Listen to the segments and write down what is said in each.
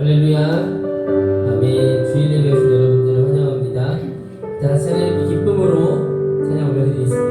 할렐루야. 아멘. 주일 예배 오신 여러분들을 환영합니다. 다 같이 하나님께 기쁨으로 찬양 올려드리겠습니다.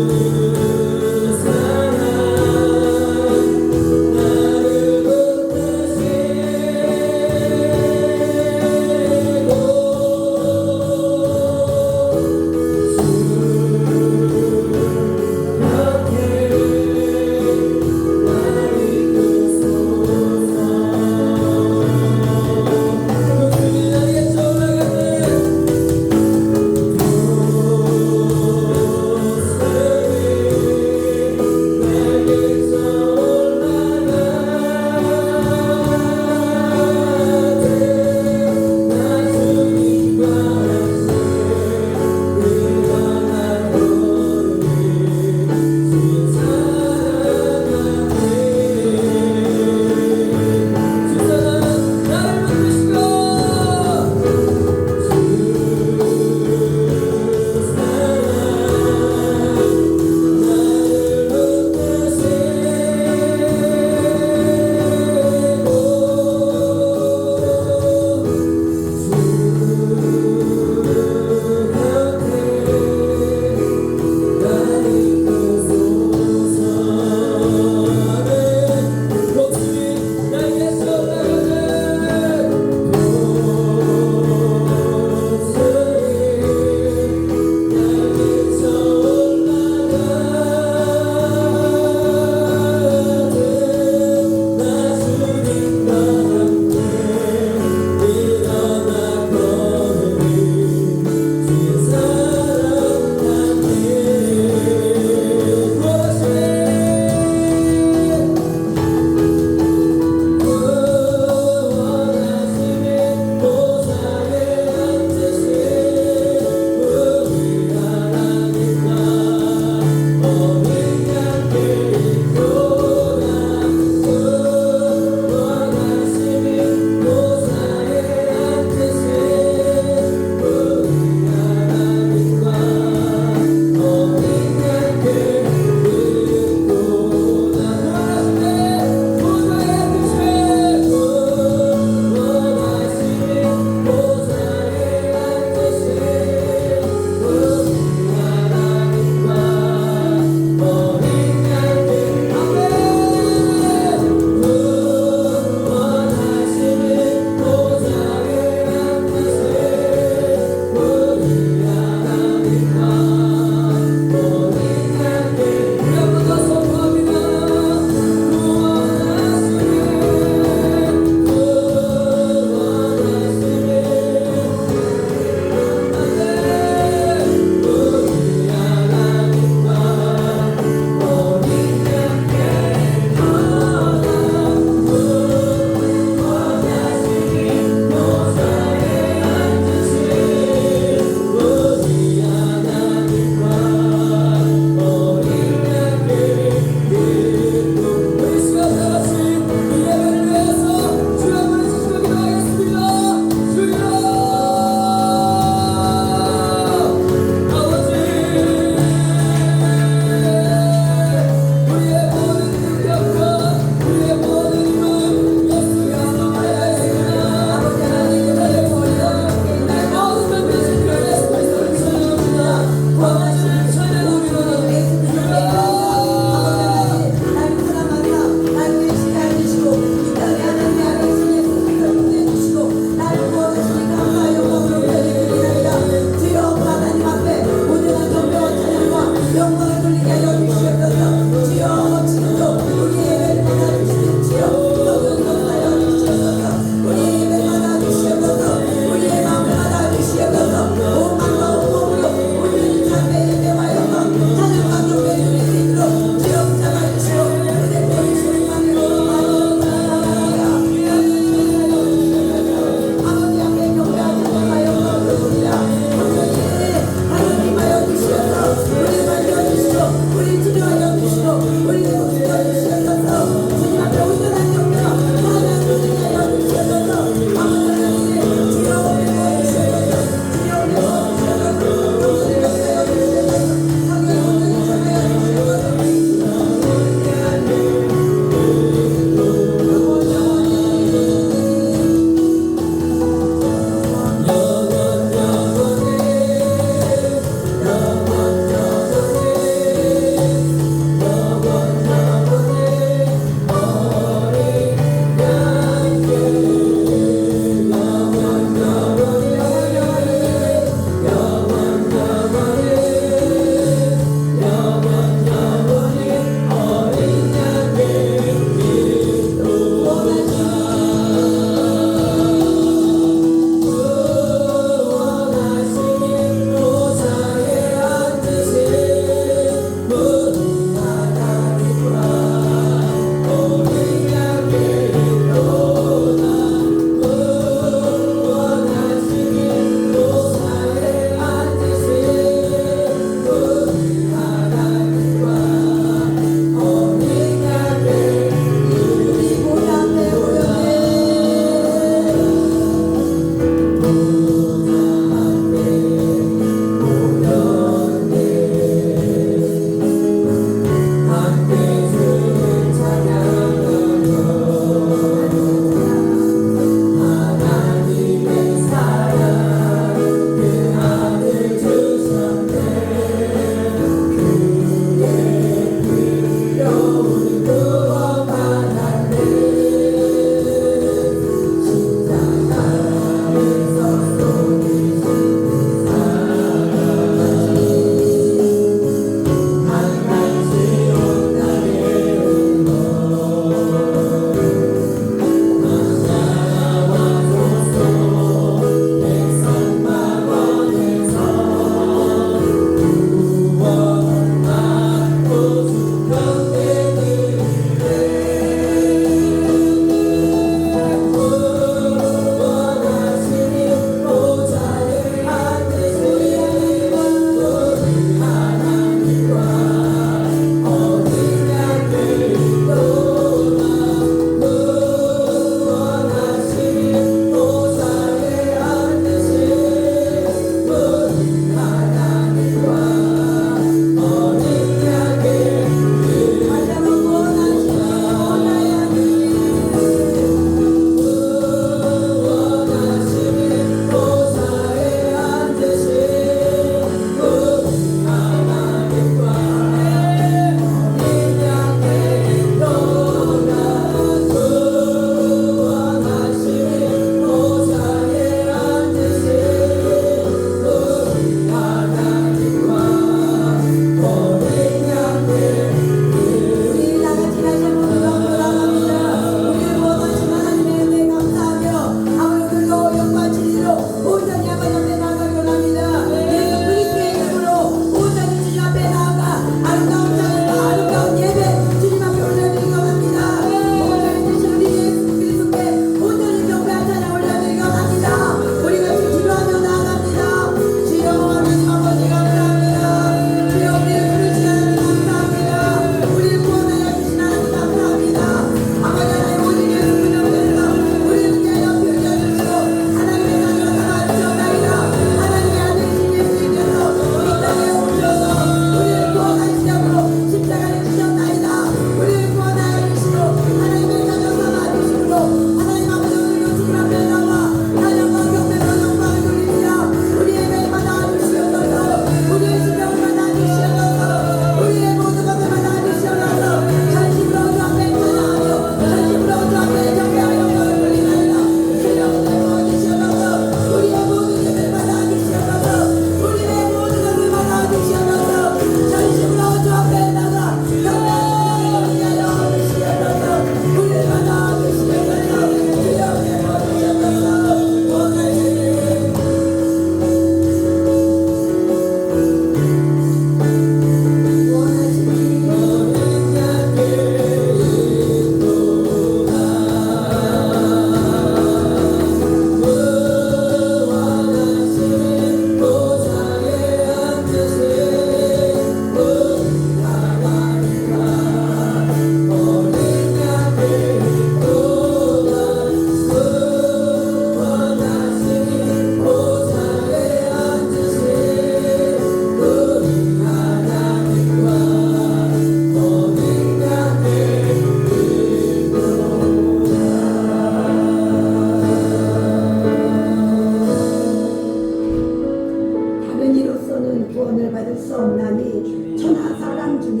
없으면 구원을 받을 수 없나니 천하 사람 중에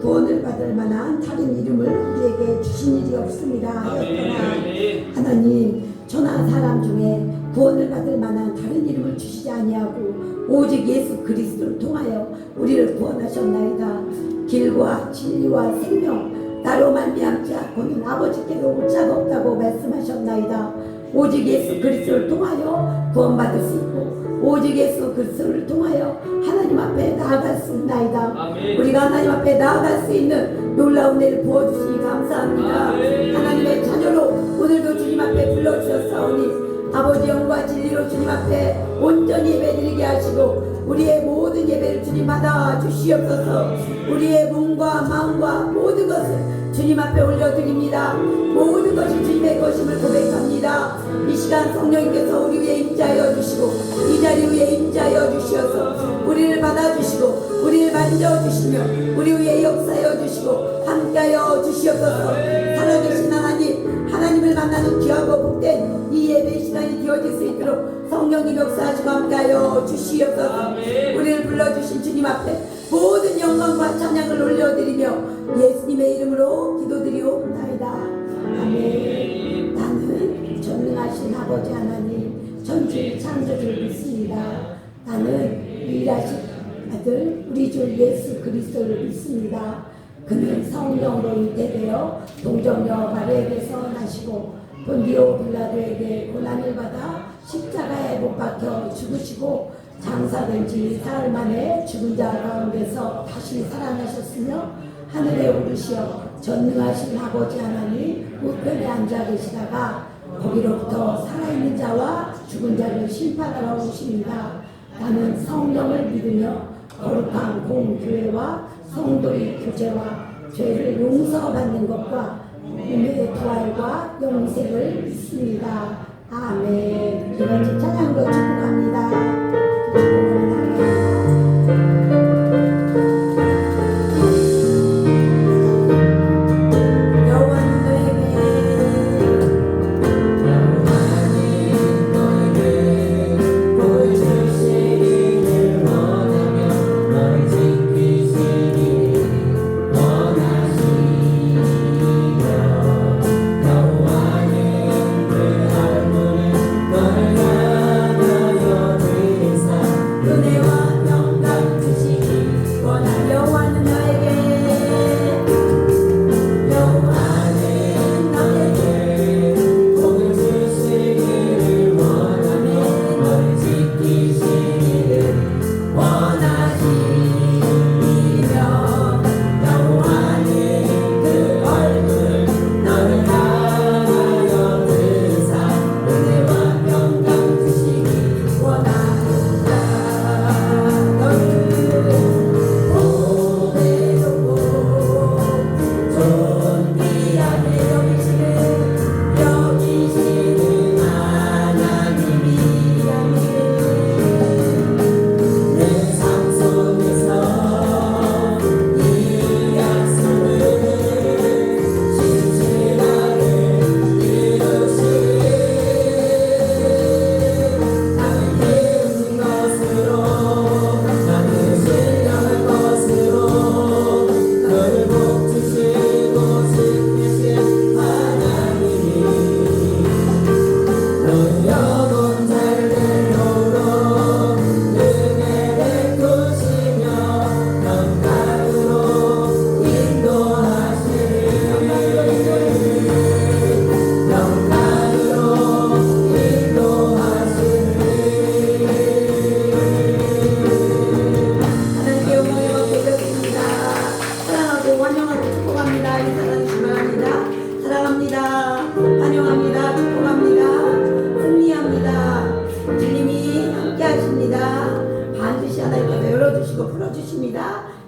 구원을 받을 만한 다른 이름을 우리에게 주신 일이 없습니다 하였더라. 하나님, 천하 사람 중에 구원을 받을 만한 다른 이름을 주시지 아니하고 오직 예수 그리스도를 통하여 우리를 구원하셨나이다. 길과 진리와 생명 나로 말미암지 않고는 아버지께로 올 자가 없다고 말씀하셨나이다. 오직 예수 그리스도를 통하여 구원받을 수 있고 오직 예수 그리스도를 통하여 하나님 앞에 나아갈 수 있나이다. 아멘. 우리가 하나님 앞에 나아갈 수 있는 놀라운 일을 부어주시니 감사합니다. 아멘. 하나님의 자녀로 오늘도 주님 앞에 불러주셨사오니 아버지 영과 진리로 주님 앞에 온전히 예배드리게 하시고 우리의 모든 예배를 주님 받아 주시옵소서. 우리의 몸과 마음과 모든 것을 주님 앞에 올려드립니다. 모든 것이 주님의 것임을 고백합니다. 이 시간 성령님께서 우리 위에 임재하여 주시고 이 자리 위에 임재하여 주시어서 우리를 받아주시고 우리를 만져주시며 우리 위에 역사하여 주시고 함께하여 주시옵소서. 살아계신 하나님을 만나는 귀하고 복된 이 예배 시간이 되어질 수 있도록 성령님 역사하시고 함께하여 주시옵소서. 우리를 불러주신 주님 앞에 모든 영광과 찬양을 올려드리며 예수님의 이름으로 기도드리옵나이다. 아멘. 나는 전능하신 아버지 하나님 천지 창조주를 믿습니다. 나는 유일하신 아들 우리 주 예수 그리스도를 믿습니다. 그는 성령으로 잉태되어 동정녀 마리아에게서 나시고 본디오 빌라도에게 고난을 받아 십자가에 못 박혀 죽으시고 장사된 지 사흘 만에 죽은 자 가운데서 다시 살아나셨으며 하늘에 오르시어 전능하신 아버지 하나님 우편에 앉아 계시다가 거기로부터 살아있는 자와 죽은 자를 심판하러 오십니다. 나는 성령을 믿으며 거룩한 공교회와 성도의 교제와 죄를 용서받는 것과 은혜의 부활과 영생을 믿습니다. 아멘. 이번 주 찬양도 축복합니다.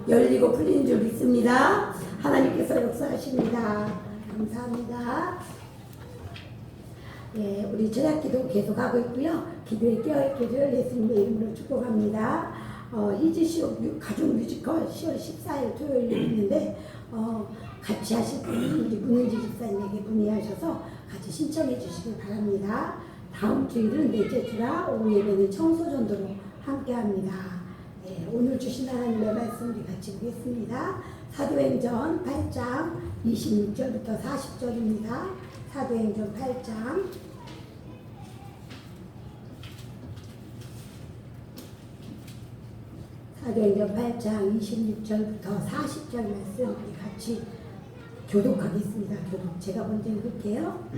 열리고 풀리는 줄 믿습니다. 하나님께서 역사하십니다. 감사합니다. 예, 우리 저녁기도 계속하고 있고요. 기도에 깨어있기를 예수님의 이름으로 축복합니다. 희지시오 가족 뮤지컬 10월 14일 토요일에 있는데 같이 하실 분이 우리 문은지 집사님에게 문의하셔서 같이 신청해 주시길 바랍니다. 다음 주일은 넷째 주라 오후 예배는 청소전도로 함께합니다. 네, 오늘 주신 하나님의 말씀 우리 같이 보겠습니다. 사도행전 8장 26절부터 40절입니다. 사도행전 8장 사도행전 8장 26절부터 40절 말씀 우리 같이 교독하겠습니다. 교독 제가 먼저 읽을게요.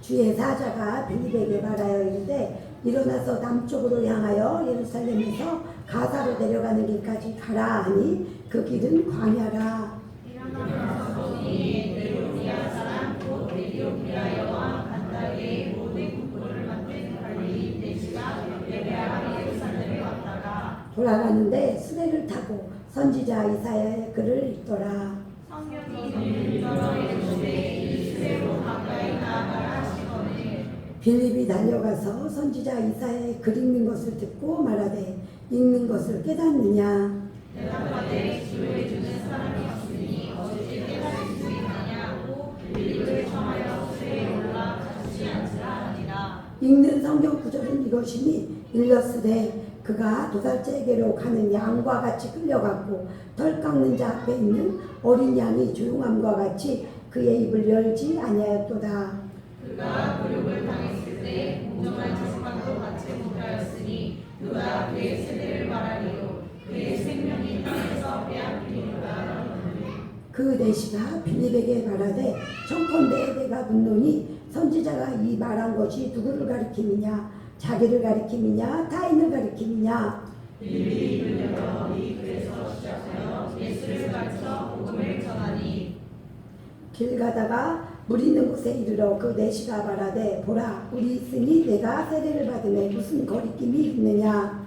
주의 사자가 빌립에게 말하여 이르되 일어나서 남쪽으로 향하여 예루살렘에서 가사로 내려가는 길까지 가라 하니 그 길은 광야라. 돌아가는데 수레를 타고 선지자 이사야의 글을 읽더라. 빌립이 달려가서 선지자 이사야의 글 읽는 것을 듣고 말하되 읽는 것을 깨닫느냐. 대답하되 기도해 주는 사람이 없으니 어찌 깨달을 수 있느냐고 빌립을 청하여 수레에 올라 같이 앉으라 하니라. 읽는 성경 구절은 이것이니 일러스되 그가 도살자에게로 가는 양과 같이 끌려갔고 털 깎는 자 앞에 있는 어린 양이 조용함과 같이 그의 입을 열지 아니하였도다. 그가 굴욕을 당했을 때 공정한 재판도 받지 못하였으니 그가 그의 세대를 말하리요 그의 생명이 땅에서 빼앗기리로다. 그 내시가 빌립에게 말하되 청컨대 내가 묻노니 선지자가 이 말한 것이 누구를 가리킴이냐 자기를 가리킴이냐 타인을 가리킴이냐. 빌립이 입을 열어 이 글에서 시작하여 예수를 가르쳐 복음을 전하니 길 가다가 물 있는 곳에 이르러 그 내시가 말하되 보라 우리 있으니 내가 세례를 받음에 무슨 거리낌이 있느냐.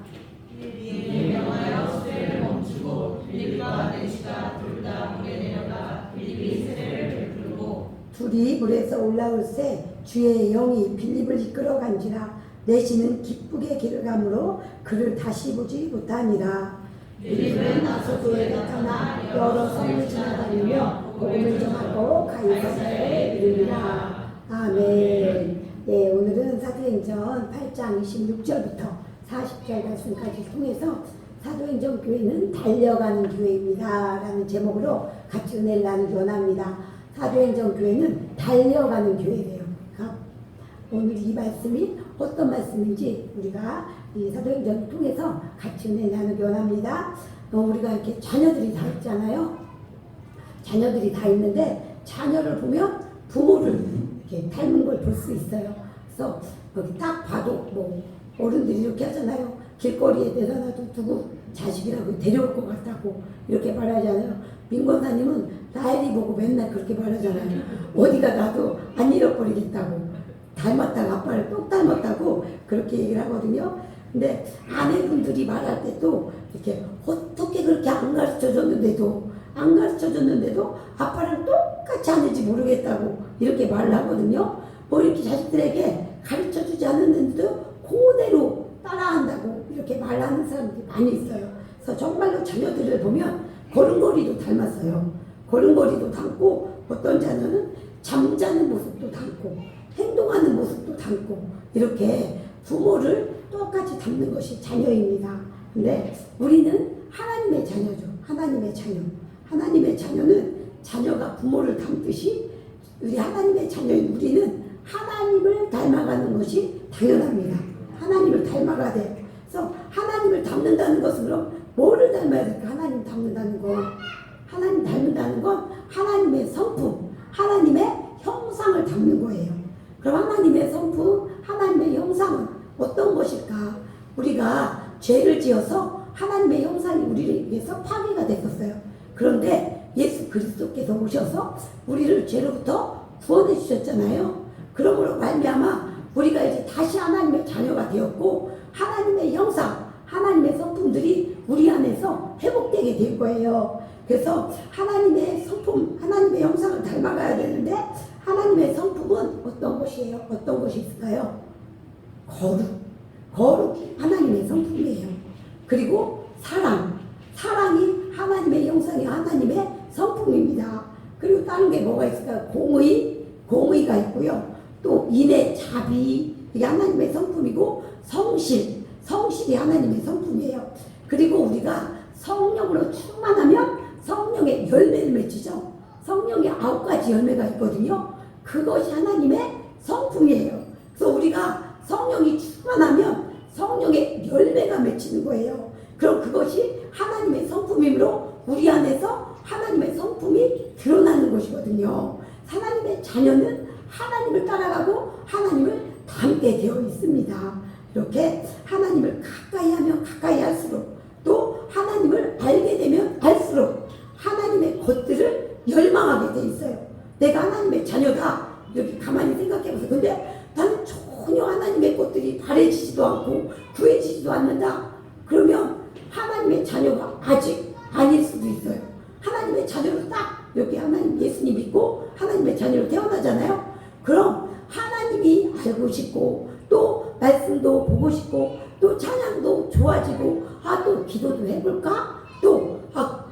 빌립이 명하여 수레를 멈추고 빌립과 내시가 둘 다 물에 내려가 빌립이 세례를 베풀고 둘이 물에서 올라올새 주의 영이 빌립을 이끌어간지라. 내시는 기쁘게 길을 가므로 그를 다시 보지 못하니라. 빌립은 아소도에 나타나 여러 성을 지나다니며 복음을 전하고 가이사랴에 이르니라. 아멘. 네, 오늘은 사도행전 8장 26절부터 40절 말씀까지 통해서 사도행전 교회는 달려가는 교회입니다 라는 제목으로 같이 은혜를 나누기 원합니다. 사도행전 교회는 달려가는 교회래요. 오늘 이 말씀이 어떤 말씀인지 우리가 이 사도행전을 통해서 같이 은혜 나누기 원합니다. 우리가 이렇게 자녀들이 다 있잖아요. 자녀들이 다 있는데 자녀를 보면 부모를 이렇게 닮은 걸 볼 수 있어요. 그래서 여기 딱 봐도 뭐 어른들이 이렇게 하잖아요. 길거리에 내다 놔도 누구 자식이라고 데려올 것 같다고 이렇게 말하잖아요. 민권사님은 나이리 보고 맨날 그렇게 말하잖아요. 어디가 나도 안 잃어버리겠다고. 닮았다고 아빠를 똑 닮았다고 그렇게 얘기를 하거든요. 근데 아내분들이 말할 때도 이렇게 어떻게 그렇게 안 가르쳐줬는데도 아빠랑 똑같이 하는지 모르겠다고 이렇게 말을 하거든요. 뭐 이렇게 자식들에게 가르쳐주지 않았는데도 그대로 따라한다고 이렇게 말하는 사람들이 많이 있어요. 그래서 정말로 자녀들을 보면 걸음걸이도 닮았어요. 걸음걸이도 닮고 어떤 자녀는 잠자는 모습도 닮고 행동하는 모습도 닮고 이렇게 부모를 똑같이 닮는 것이 자녀입니다. 근데 우리는 하나님의 자녀죠. 하나님의 자녀. 하나님의 자녀는 자녀가 부모를 닮듯이 우리 하나님의 자녀인 우리는 하나님을 닮아가는 것이 당연합니다. 하나님을 닮아가야 돼요. 그래서 하나님을 닮는다는 것은 그럼 뭐를 닮아야 될까? 하나님 닮는다는 건 하나님 닮는다는 건 하나님의 성품, 하나님의 형상을 닮는 거예요. 그럼 하나님의 성품, 하나님의 형상은 어떤 것일까? 우리가 죄를 지어서 하나님의 형상이 우리를 위해서 파괴가 됐었어요. 그런데 예수 그리스도께서 오셔서 우리를 죄로부터 구원해 주셨잖아요. 그러므로 말미암아 우리가 이제 다시 하나님의 자녀가 되었고 하나님의 형상, 하나님의 성품들이 우리 안에서 회복되게 될 거예요. 그래서 하나님의 성품, 하나님의 형상을 닮아가야 되는데 하나님의 성품은 어떤 것이에요? 어떤 것이 있을까요? 거룩이 하나님의 성품이에요. 그리고 사랑이 하나님의 형상이 하나님의 성품입니다. 그리고 다른 게 뭐가 있을까요? 공의가 있고요. 또 인애, 자비, 이게 하나님의 성품이고 성실이 하나님의 성품이에요. 그리고 우리가 성령으로 충만하면 성령의 열매를 맺히죠. 성령의 9가지 열매가 있거든요. 그것이 하나님의 성품이에요. 그래서 우리가 성령이 충만하면 성령의 열매가 맺히는 거예요. 그럼 그것이 하나님의 성품이므로 우리 안에서 하나님의 성품이 드러나는 것이거든요. 하나님의 자녀는 하나님을 따라가고 하나님을 닮게 되어 있습니다. 이렇게 하나님을 가까이 하면 가까이 할수록 또 하나님을 알게 되면 알수록 하나님의 것들을 열망하게 돼 있어요. 내가 하나님의 자녀다 이렇게 가만히 생각해보세요. 근데 나는 전혀 하나님의 것들이 바래지지도 않고 구해지지도 않는다. 그러면 하나님의 자녀가 아직 아닐 수도 있어요. 하나님의 자녀로 딱 이렇게 하나님 예수님 믿고 하나님의 자녀로 태어나잖아요. 그럼 하나님이 알고 싶고 또 말씀도 보고 싶고 또 찬양도 좋아지고 또 기도도 해볼까? 또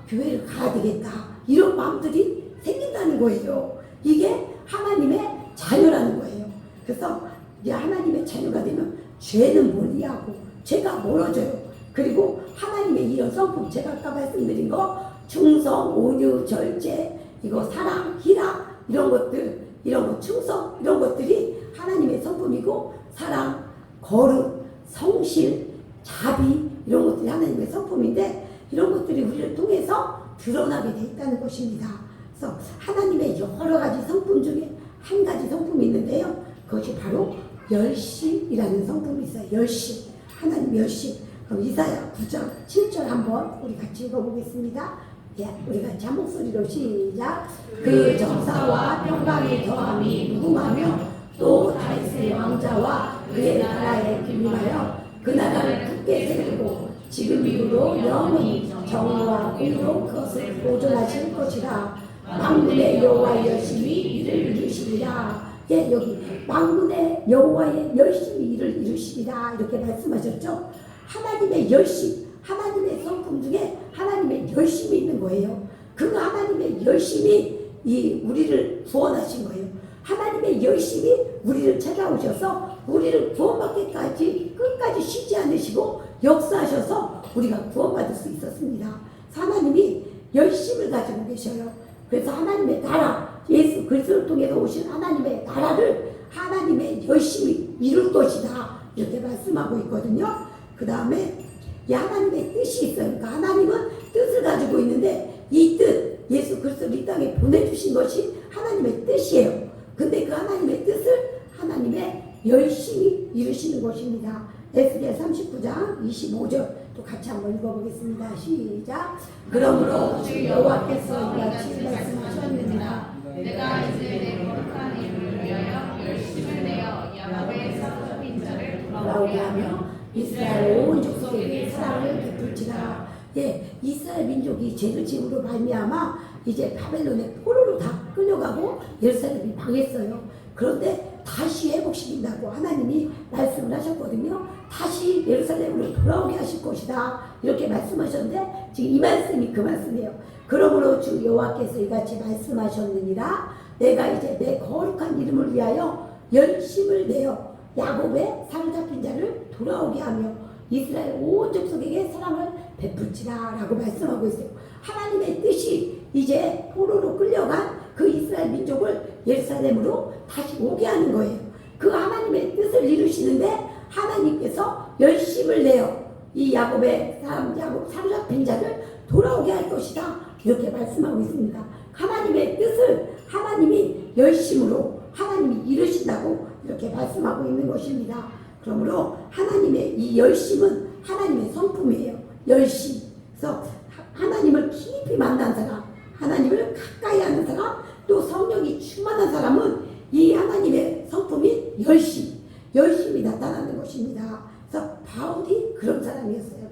교회를 가야 되겠다 이런 마음들이 생긴다는 거예요. 이게 하나님의 자녀라는 거예요. 그래서 이제 하나님의 자녀가 되면 죄는 멀리하고 죄가 멀어져요. 그리고 하나님의 이런 성품 제가 아까 말씀드린 거 충성, 온유, 절제, 이거 사랑, 희락 이런 것들 이런 거 충성 이런 것들이 하나님의 성품이고 사랑, 거룩, 성실, 자비 이런 것들이 하나님의 성품인데 이런 것들이 우리를 통해서 드러나게 돼 있다는 것입니다. 그래서 하나님의 여러 가지 성품 중에 한 가지 성품이 있는데요. 그것이 바로 열심이라는 성품이 있어요. 열심. 하나님 열심. 그럼 이사야 9장 7절 한번 우리 같이 읽어보겠습니다. 예, 우리 같이 한 목소리로 시작. 그 정사와 평강의 더함이 무궁하며 또 다윗의 왕자와 그의 나라에 기민하여 그 나라를 굳게 세우고 지금 이후로 영원히 정의와 공의로 그것을 보존하실 것이라. 만군의 여호와의 열심히 이를 이루시리라. 예, 여기 만군의 여호와의 열심히 이를 이루시리라 이렇게 말씀하셨죠. 하나님의 열심, 하나님의 성품 중에 하나님의 열심이 있는 거예요. 그 하나님의 열심이 우리를 구원하신 거예요. 하나님의 열심이 우리를 찾아오셔서 우리를 구원받기까지 끝까지 쉬지 않으시고 역사하셔서 우리가 구원받을 수 있었습니다. 하나님이 열심을 가지고 계셔요. 그래서 하나님의 나라, 예수 그리스도를 통해서 오신 하나님의 나라를 하나님의 열심히 이룰 것이다 이렇게 말씀하고 있거든요. 그 다음에 이 하나님의 뜻이 있어요. 그러니까 하나님은 뜻을 가지고 있는데 이 뜻, 예수 그리스도를 이 땅에 보내주신 것이 하나님의 뜻이에요. 근데 그 하나님의 뜻을 하나님의 열심히 이루시는 것입니다. 에스겔 39장 25절 또 같이 한번 읽어보겠습니다. 시작. 그러므로 주 여호와께서 이같이 말씀하셨느니라. 내가 이제 내 거룩한 이름을 위하여 열심을 내어 야곱의 사로잡힌 자를 돌아오게 하며 이스라엘 온 족속에게 사랑을 베풀지라. 예, 이스라엘 민족이 죄를 지음으로 말미암아 이제 바벨론의 포로로 다 끌려가고 예루살렘이 망했어요. 그런데 다시 회복시킨다고 하나님이 말씀을 하셨거든요. 다시 예루살렘으로 돌아오게 하실 것이다 이렇게 말씀하셨는데 지금 이 말씀이 그 말씀이에요. 그러므로 주 여호와께서 이같이 말씀하셨느니라. 내가 이제 내 거룩한 이름을 위하여 열심을 내어 야곱의 사로잡힌 자를 돌아오게 하며 이스라엘 온 족속에게 사랑을 베풀지라 라고 말씀하고 있어요. 하나님의 뜻이 이제 포로로 끌려간 그 이스라엘 민족을 예루살렘으로 다시 오게 하는 거예요. 그 하나님의 뜻을 이루시는데 하나님께서 열심을 내어 이 야곱 사로잡힌 자를 돌아오게 할 것이다 이렇게 말씀하고 있습니다. 하나님의 뜻을 하나님이 열심으로 하나님이 이루신다고 이렇게 말씀하고 있는 것입니다. 그러므로 하나님의 이 열심은 하나님의 성품이에요. 열심. 그래서 하나님을 깊이 만난 사람, 하나님을 가까이 하는 사람, 또 성령이 충만한 사람은 이 하나님의 성품이 열심이 나타나는 것입니다. 그래서 바울이 그런 사람이었어요.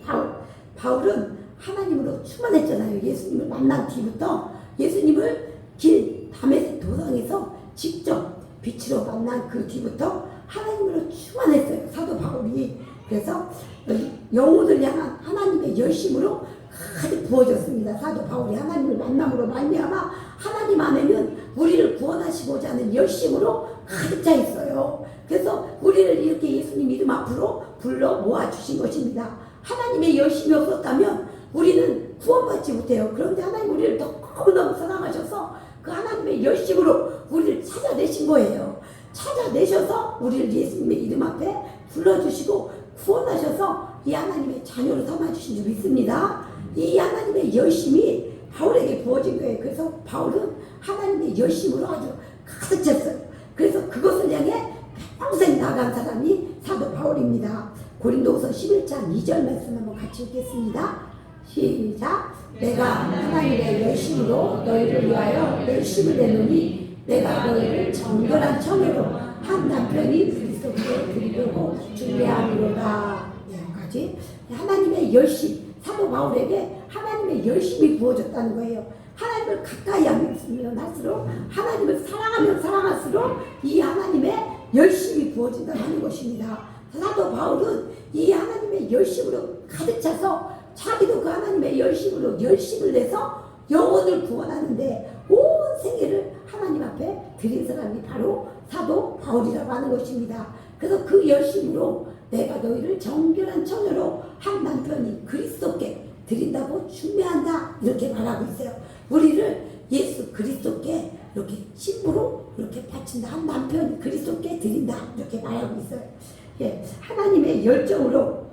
바울은 하나님으로 충만했잖아요. 예수님을 만난 뒤부터 예수님을 길 다메섹 도상에서 직접 빛으로 만난 그 뒤부터 하나님으로 충만했어요. 사도 바울이. 그래서 영혼을 향한 하나님의 열심으로 가득 부어졌습니다. 사도 바울이 하나님을 만남으로 말미암아 하나님 안에는 우리를 구원하시고자 하는 열심으로 가득 차 있어요. 그래서 우리를 이렇게 예수님 이름 앞으로 불러 모아주신 것입니다. 하나님의 열심이 없었다면 우리는 구원받지 못해요. 그런데 하나님 우리를 너무너무 사랑하셔서 그 하나님의 열심으로 우리를 찾아내신 거예요. 찾아내셔서 우리를 예수님의 이름 앞에 불러주시고 구원하셔서 이 하나님의 자녀로 삼아주신 줄 믿습니다. 이 하나님의 열심이 바울에게 부어진 거예요. 그래서 바울은 하나님의 열심으로 아주 가득 찼어요. 그래서 그것을 향해 평생 나간 사람이 사도 바울입니다. 고린도후서 11장 2절 말씀 한번 같이 읽겠습니다. 시작. 내가 하나님의 열심으로 너희를 위하여 열심을 내노니 내가 너희를 정결한 청으로 한 남편이 그리스도께 드리려고 준비함이로다. 여기까지. 하나님의 열심, 사도 바울에게 하나님의 열심이 부어졌다는 거예요. 하나님을 가까이 하면 할수록, 하나님을 사랑하면 사랑할수록 이 하나님의 열심이 부어진다고 하는 것입니다. 사도 바울은 이 하나님의 열심으로 가득 차서 자기도 그 하나님의 열심으로 열심을 내서 영혼을 구원하는데 온 생애를 하나님 앞에 드린 사람이 바로 사도 바울이라고 하는 것입니다. 그래서 그 열심으로 내가 너희를 정결한 처녀로 한 남편이 그리스도께 드린다고 준비한다, 이렇게 말하고 있어요. 우리를 예수 그리스도께 이렇게 신부로 이렇게 바친다, 한 남편이 그리스도께 드린다, 이렇게 말하고 있어요. 예, 하나님의 열정으로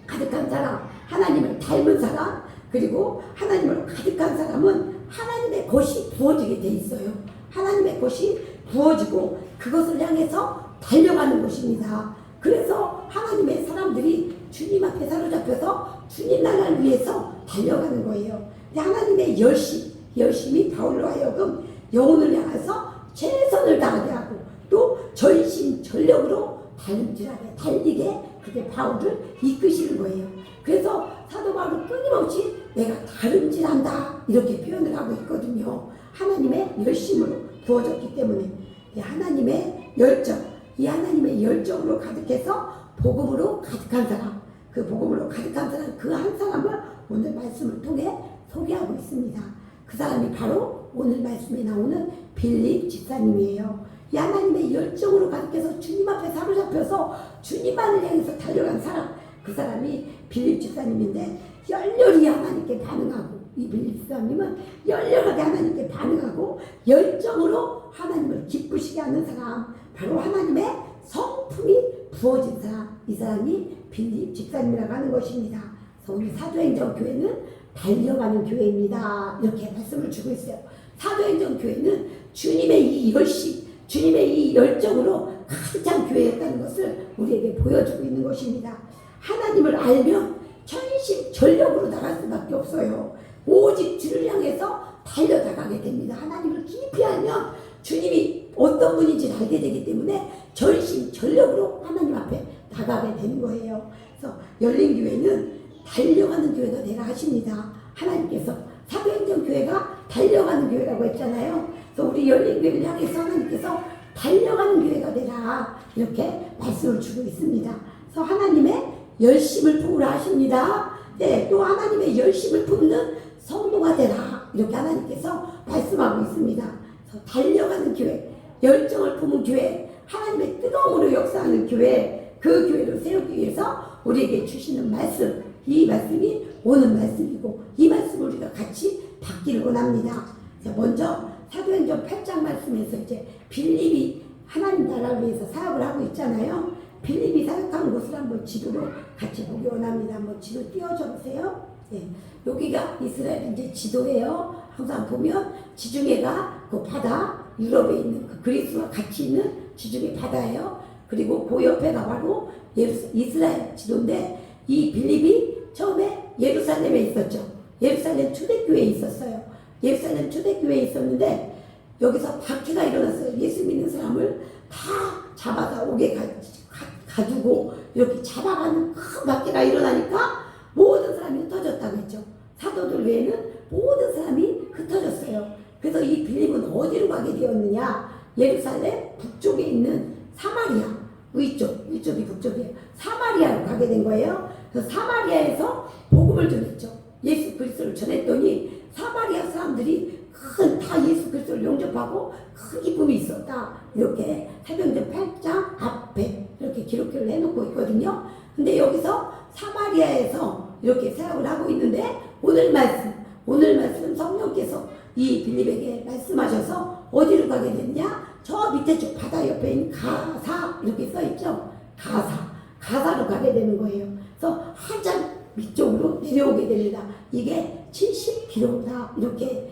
가득한 사람, 하나님을 닮은 사람, 그리고 하나님으로 가득한 사람은 하나님의 것이 부어지게 돼 있어요. 하나님의 것이 부어지고 그것을 향해서 달려가는 것입니다. 그래서 하나님의 사람들이 주님 앞에 사로잡혀서 주님 나라를 위해서 달려가는 거예요. 하나님의 열심이 바울로 하여금 영혼을 향해서 최선을 다하게 하고 또 전심전력으로 달리게 그게 바울을 이끄시는 거예요. 그래서 사도 바울은 끊임없이 내가 다름질한다, 이렇게 표현을 하고 있거든요. 하나님의 열심으로 부어졌기 때문에 이 하나님의 열정, 이 하나님의 열정으로 가득해서 복음으로 가득한 사람, 그 복음으로 가득한 사람, 그 한 사람을 오늘 말씀을 통해 소개하고 있습니다. 그 사람이 바로 오늘 말씀에 나오는 빌립 집사님이에요. 이 하나님의 열정으로 가득해서 주님 앞에 사로잡혀서 주님만을 향해서 달려간 사람, 그 사람이 빌립 집사님인데 열렬히 하나님께 반응하고, 이 빌립 집사님은 열렬하게 하나님께 반응하고 열정으로 하나님을 기쁘시게 하는 사람, 바로 하나님의 성품이 부어진 사람, 이 사람이 빌립 집사님이라고 하는 것입니다. 그래서 우리 사도행전 교회는 달려가는 교회입니다, 이렇게 말씀을 주고 있어요. 사도행전 교회는 주님의 이 열심, 주님의 이 열정으로 가득 찬 교회였다는 것을 우리에게 보여주고 있는 것입니다. 하나님을 알면 전심전력으로 나갈 수밖에 없어요. 오직 주를 향해서 달려나가게 됩니다. 하나님을 깊이 알면 주님이 어떤 분인지 알게 되기 때문에 전심전력으로 하나님 앞에 나가게 되는 거예요. 그래서 열린교회는 달려가는 교회가 되라 하십니다. 하나님께서 사도행전 교회가 달려가는 교회라고 했잖아요. 그래서 우리 열린교회를 향해서 하나님께서 달려가는 교회가 되라, 이렇게 말씀을 주고 있습니다. 그래서 하나님의 열심을 품으라 하십니다. 네, 또 하나님의 열심을 품는 성도가 되라, 이렇게 하나님께서 말씀하고 있습니다. 그래서 달려가는 교회, 열정을 품은 교회, 하나님의 뜨거움으로 역사하는 교회, 그 교회를 세우기 위해서 우리에게 주시는 말씀, 이 말씀이 오는 말씀이고 이 말씀을 우리가 같이 받기를 원합니다. 먼저 사도행전 8장 말씀에서 이제 빌립이 하나님 나라를 위해서 사역을 하고 있잖아요. 빌립이 사역한 곳을 한번 지도로 같이 보기 원합니다. 한번 지도 띄워줘 보세요. 네. 여기가 이스라엘 이제 지도예요. 항상 보면 지중해가 그 바다, 유럽에 있는 그 그리스와 같이 있는 지중해 바다예요. 그리고 그 옆에가 바로 이스라엘 지도인데, 이 빌립이 처음에 예루살렘에 있었죠. 예루살렘 초대교회에 있었어요. 예루살렘 초대교회에 있었는데 여기서 박해가 일어났어요. 예수 믿는 사람을 다 잡아다 오게 가두고 이렇게 잡아가는 큰 박해가 일어나니까 모든 사람이 흩어졌다고 했죠. 사도들 외에는 모든 사람이 흩어졌어요. 그래서 이 빌립은 어디로 가게 되었느냐, 예루살렘 북쪽에 있는 사마리아, 위쪽이 북쪽이에요. 사마리아로 가게 된 거예요. 그래서 사마리아에서 복음을 전했죠. 예수 그리스도를 전했더니 사마리아 사람들이 다 예수 그리스도를 영접하고 큰 기쁨이 있었다, 이렇게 사도행전 8장 앞에 이렇게 기록을 해놓고 있거든요. 근데 여기서 사마리아에서 이렇게 사역을 하고 있는데 오늘 말씀 성령께서 이 빌립에게 말씀하셔서 어디로 가게 됐냐? 저 밑에 쪽 바다 옆에 있는 가사 이렇게 써 있죠. 가사로 가게 되는 거예요. 그래서 한참 위쪽으로 내려오게 됩니다. 이게 70km다 이렇게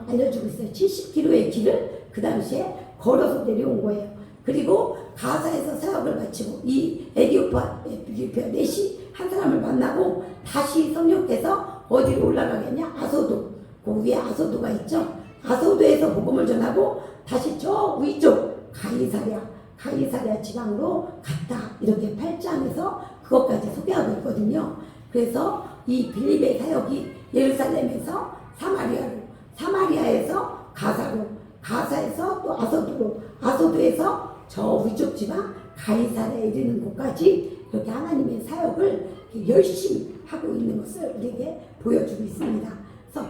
알려주고 있어요. 70km의 길을 그 당시에 걸어서 내려온 거예요. 그리고 가사에서 사역을 마치고 이 에디오피아 넷이 한 사람을 만나고 다시 성령께서 어디로 올라가겠냐? 아소도. 그 위에 아소도가 있죠. 아소도에서 복음을 전하고 다시 저 위쪽 가이사랴 지방으로 갔다. 이렇게 8장에서 그것까지 소개하고 있거든요. 그래서 이 빌립의 사역이 예루살렘에서 사마리아에서 가사에서 또 아소도로, 아소도에서 저 위쪽 지방 가이사랴에 이르는 곳까지 이렇게 하나님의 사역을 열심히 하고 있는 것을 우리에게 보여주고 있습니다. 그래서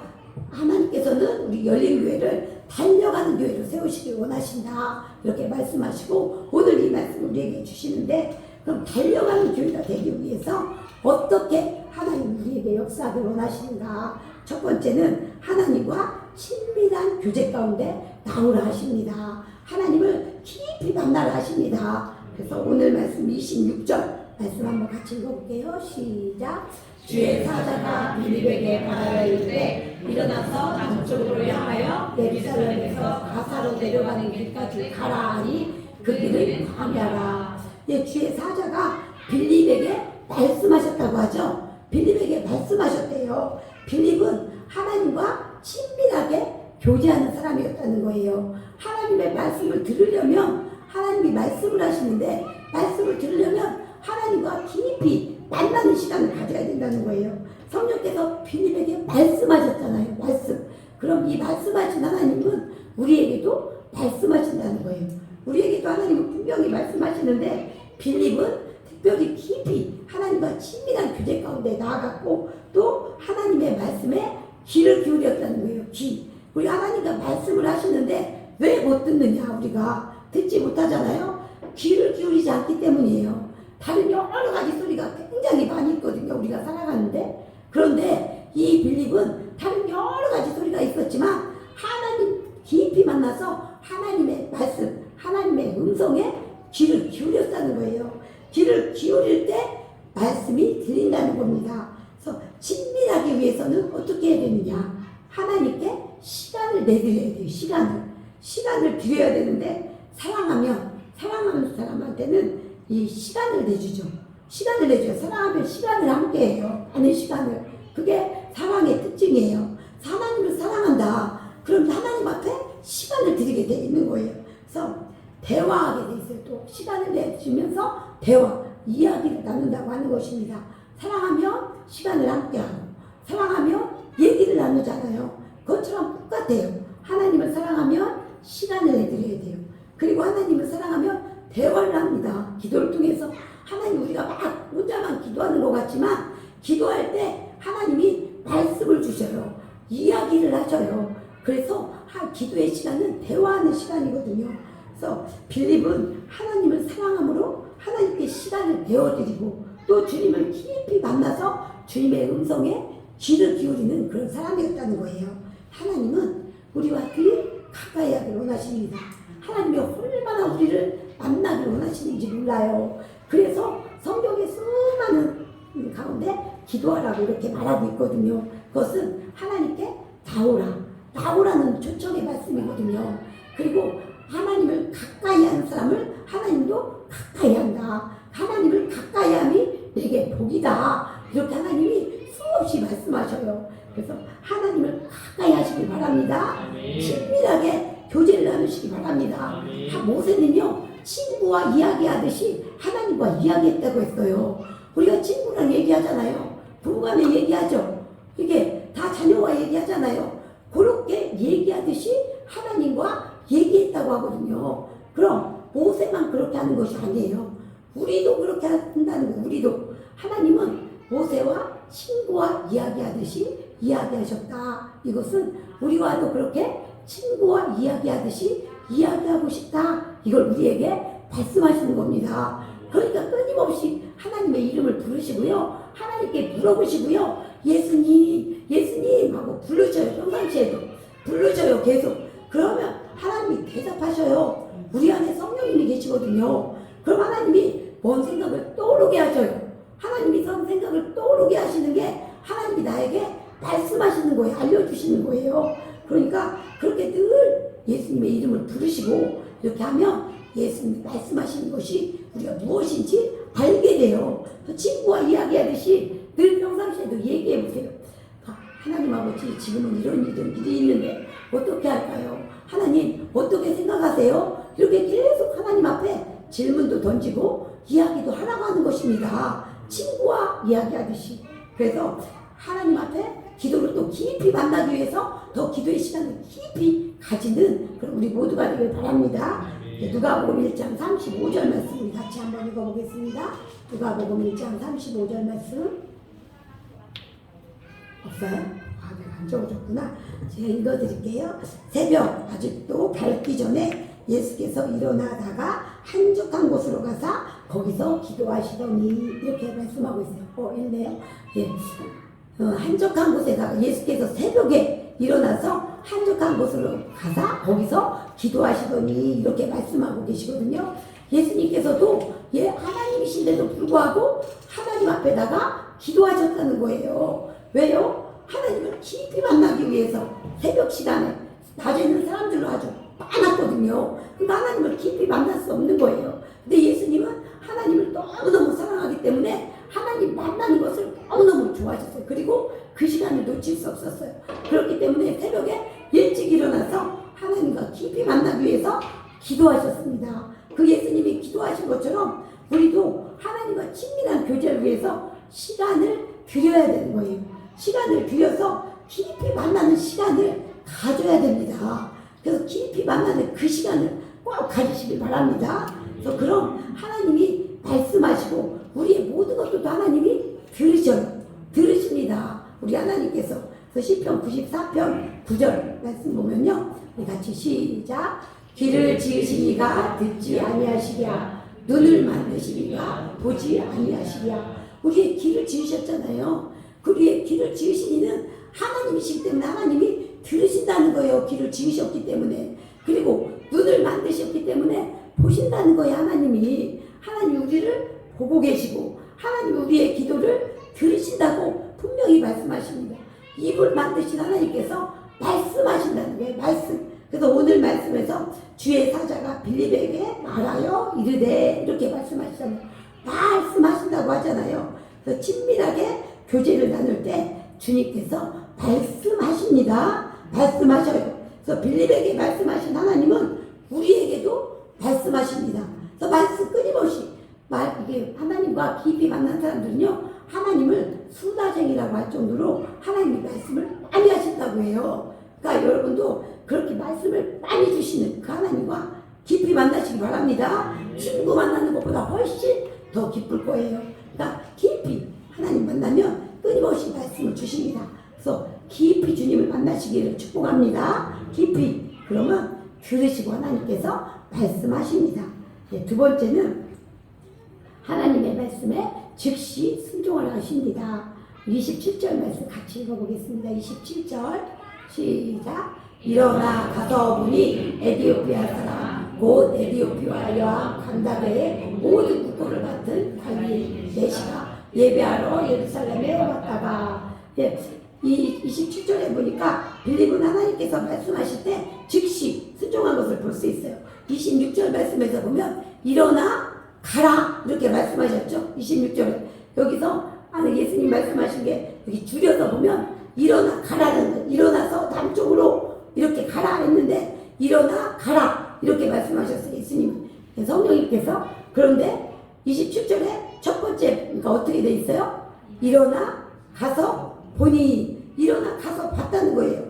하나님께서는 우리 열린교회를 달려가는 교회로 세우시길 원하신다 이렇게 말씀하시고 오늘 이 말씀을 우리에게 주시는데 그럼 달려가는 교회가 되기 위해서 어떻게 하나님 우리에게 역사하길 원하시는가? 첫 번째는 하나님과 친밀한 교제 가운데 나오라 하십니다. 하나님을 깊이 만나라 하십니다. 그래서 오늘 말씀 26절 말씀 한번 같이 읽어볼게요. 시작. 주의 사자가 빌립에게 말하여 이르되 일어나서 남쪽으로 향하여 예루살렘에서 가사로 내려가는 길까지 가라 하니 그 길을 광야라. 예, 주의 사자가 빌립에게 말씀하셨다고 하죠. 빌립에게 말씀하셨대요. 빌립은 하나님과 친밀하게 교제하는 사람이었다는 거예요. 하나님의 말씀을 들으려면 하나님이 말씀을 하시는데 말씀을 들으려면 하나님과 깊이 만나는 시간을 가져야 된다는 거예요. 성령께서 빌립에게 말씀하셨잖아요. 그럼 이 말씀하신 하나님은 우리에게도 말씀하신다는 거예요. 우리에게도 하나님은 분명히 말씀하시는데 빌립은 특별히 깊이 하나님과 친밀한 교제 가운데 나아갔고 또 하나님의 말씀에 귀를 기울였다는 거예요. 우리 하나님과 말씀을 하시는데 왜 못 듣느냐? 우리가 듣지 못하잖아요. 귀를 기울이지 않기 때문이에요. 다른 여러 가지 소리가 굉장히 많이 있거든요. 우리가 살아가는데. 그런데 이 빌립은 다른 여러 가지 소리가 있었지만 하나님 깊이 만나서 하나님의 말씀, 하나님의 음성에 귀를 기울였다는 거예요. 귀를 기울일 때 말씀이 들린다는 겁니다. 그래서 친밀하기 위해서는 어떻게 해야 되느냐? 하나님께 시간을 내드려야 돼요. 시간을 드려야 되는데 사랑하는 사람한테는 이 시간을 내주죠. 사랑하면 시간을 함께 해요. 하는 시간을. 그게 사랑의 특징이에요. 하나님을 사랑한다. 그럼 하나님 앞에 시간을 드리게 돼 있는 거예요. 그래서 대화하게 돼 있어요. 또 시간을 내주면서 이야기를 나눈다고 하는 것입니다. 사랑하면 시간을 함께하고 사랑하면 얘기를 나누잖아요. 그것처럼 똑같아요. 하나님을 사랑하면 시간을 내드려야 돼요. 그리고 하나님을 사랑하면 대화를 합니다. 기도를 통해서 하나님 우리가 막 혼자만 기도하는 것 같지만 기도할 때 하나님이 말씀을 주셔요. 이야기를 하셔요. 그래서 기도의 시간은 대화하는 시간이거든요. 그래서 빌립은 하나님을 사랑함으로 하나님께 시간을 배워드리고 또 주님을 깊이 만나서 주님의 음성에 귀를 기울이는 그런 사람이었다는 거예요. 하나님은 우리와 늘 가까이 하길 원하십니다. 하나님이 얼마나 우리를 만나길 원하시는지 몰라요. 그래서 성경의 수많은 가운데 기도하라고 이렇게 말하고 있거든요. 그것은 하나님께 나오라는 초청의 말씀이거든요. 그리고 하나님을 가까이 하는 사람을 하나님도 가까이 한다. 하나님을 가까이 함이 내게 복이다. 이렇게 하나님이 수없이 말씀하셔요. 그래서 하나님을 가까이 하시길 바랍니다. 친밀하게 교제를 나누시기 바랍니다. 모세는요 친구와 이야기하듯이 하나님과 이야기했다고 했어요. 우리가 친구랑 얘기하잖아요. 부부간에 얘기하죠. 이게 다 자녀와 얘기하잖아요. 그렇게 얘기하듯이 하나님과 얘기했다고 하거든요. 그럼 모세만 그렇게 하는 것이 아니에요. 우리도 그렇게 한다는 거예요. 우리도 하나님은 모세와 친구와 이야기하듯이 이야기하셨다. 이것은 우리와도 그렇게 친구와 이야기하듯이 이야기하고 싶다. 이걸 우리에게 말씀하시는 겁니다. 그러니까 끊임없이 하나님의 이름을 부르시고요. 하나님께 물어보시고요. 예수님, 예수님 하고 부르셔요. 평상시에도 부르셔요. 계속. 그러면 하나님이 대답하셔요. 우리 안에 성령님이 계시거든요. 그럼 하나님이 뭔 생각을 떠오르게 하셔요. 하나님이 선 생각을 떠오르게 하시는 게 하나님이 나에게 말씀하시는 거예요. 알려주시는 거예요. 그러니까 그렇게 늘 예수님의 이름을 부르시고 이렇게 하면 예수님이 말씀하시는 것이 우리가 무엇인지 알게 돼요. 친구와 이야기하듯이 늘 평상시에도 얘기해 보세요. 하나님 아버지, 지금은 이런 일이 있는데 어떻게 할까요? 하나님 어떻게 생각하세요? 이렇게 계속 하나님 앞에 질문도 던지고 이야기도 하라고 하는 것입니다. 친구와 이야기하듯이. 그래서 하나님 앞에 기도를 또 깊이 만나기 위해서 더 기도의 시간을 깊이 가지는 그런 우리 모두가 되길 바랍니다. 누가복음 1장 35절 말씀 우리 같이 한번 읽어보겠습니다. 누가복음 1장 35절 말씀 없어요? 내가 안 적어줬구나. 제가 읽어드릴게요. 새벽 아직도 밝기 전에 예수께서 일어나다가 한적한 곳으로 가사 거기서 기도하시더니 이렇게 말씀하고 있어요. 읽네요. 예. 한적한 곳에다가 예수께서 새벽에 일어나서 한적한 곳으로 가사 거기서 기도하시더니 이렇게 말씀하고 계시거든요. 예수님께서도 하나님이신데도 불구하고 하나님 앞에다가 기도하셨다는 거예요. 왜요? 하나님을 깊이 만나기 위해서 새벽 시간에 낮에는 사람들로 아주 많았거든요. 그러니까 하나님을 깊이 만날 수 없는 거예요. 근데 예수님은 하나님을 너무너무 사랑하기 때문에 하나님 만나는 것을 너무너무 좋아하셨어요. 그리고 그 시간을 놓칠 수 없었어요. 그렇기 때문에 새벽에 일찍 일어나서 하나님과 깊이 만나기 위해서 기도하셨습니다. 그 예수님이 기도하신 것처럼 우리도 하나님과 친밀한 교제를 위해서 시간을 드려야 되는 거예요. 시간을 들여서 깊이 만나는 시간을 가져야 됩니다. 그래서 깊이 만나는 그 시간을 꼭 가지시길 바랍니다. 그래서 그럼 하나님이 말씀하시고 우리의 모든 것도 하나님이 들으십니다. 우리 하나님께서 시편 94편 9절 말씀 보면요. 우리 같이 시작. 귀를 지으시니가 듣지 아니하시랴. 눈을 만드시니가 보지 아니하시랴. 우리의 귀를 지으셨잖아요. 우리의 귀를 지으시니는 하나님이시기 때문에 하나님이 들으신다는 거예요. 귀를 지으셨기 때문에. 그리고 눈을 만드셨기 때문에 보신다는 거예요. 하나님이. 하나님 우리를 보고 계시고 하나님 우리의 기도를 들으신다고 분명히 말씀하십니다. 입을 만드신 하나님께서 말씀하신다는 거예요. 말씀. 그래서 오늘 말씀에서 주의 사자가 빌립에게 말하여 이르되 이렇게 말씀하시잖아요. 말씀하신다고 하잖아요. 그래서 친밀하게 교제를 나눌 때 주님께서 말씀하십니다. 말씀하셔요. 그래서 빌립에게 말씀하신 하나님은 우리에게도 말씀하십니다. 그래서 말씀 끊임없이 이게 하나님과 깊이 만난 사람들은요, 하나님을 수다쟁이라고 할 정도로 하나님의 말씀을 많이 하신다고 해요. 그러니까 여러분도 그렇게 말씀을 많이 주시는 그 하나님과 깊이 만나시기 바랍니다. 친구 만나는 것보다 훨씬 더 기쁠 거예요. 그러니까 깊이 하나님 만나면 끊임없이 말씀을 주십니다. 그래서 깊이 주님을 만나시기를 축복합니다. 깊이. 그러면 들으시고 하나님께서 말씀하십니다. 두 번째는 하나님의 말씀에 즉시 순종을 하십니다. 27절 말씀 같이 읽어보겠습니다. 27절 시작. 일어나 가서 보니 에디오피아 사람 곧 에디오피아 여왕 간다베의 모든 국고를 맡은 관리 내시가 예배하러 예루살렘에 왔다가 이 27절에 보니까 빌립은 하나님께서 말씀하실 때 즉시 순종한 것을 볼 수 있어요. 26절 말씀에서 보면 일어나 가라 이렇게 말씀하셨죠. 26절에 여기서 예수님 말씀하신 게 여기 줄여서 보면 일어나 가라는 일어나서 남쪽으로 이렇게 가라 했는데 일어나 가라 이렇게 말씀하셨어요. 예수님 성령님께서. 그런데 27절에 첫 번째 그러니까 어떻게 돼 있어요? 일어나 가서 보니 일어나 가서 봤다는 거예요.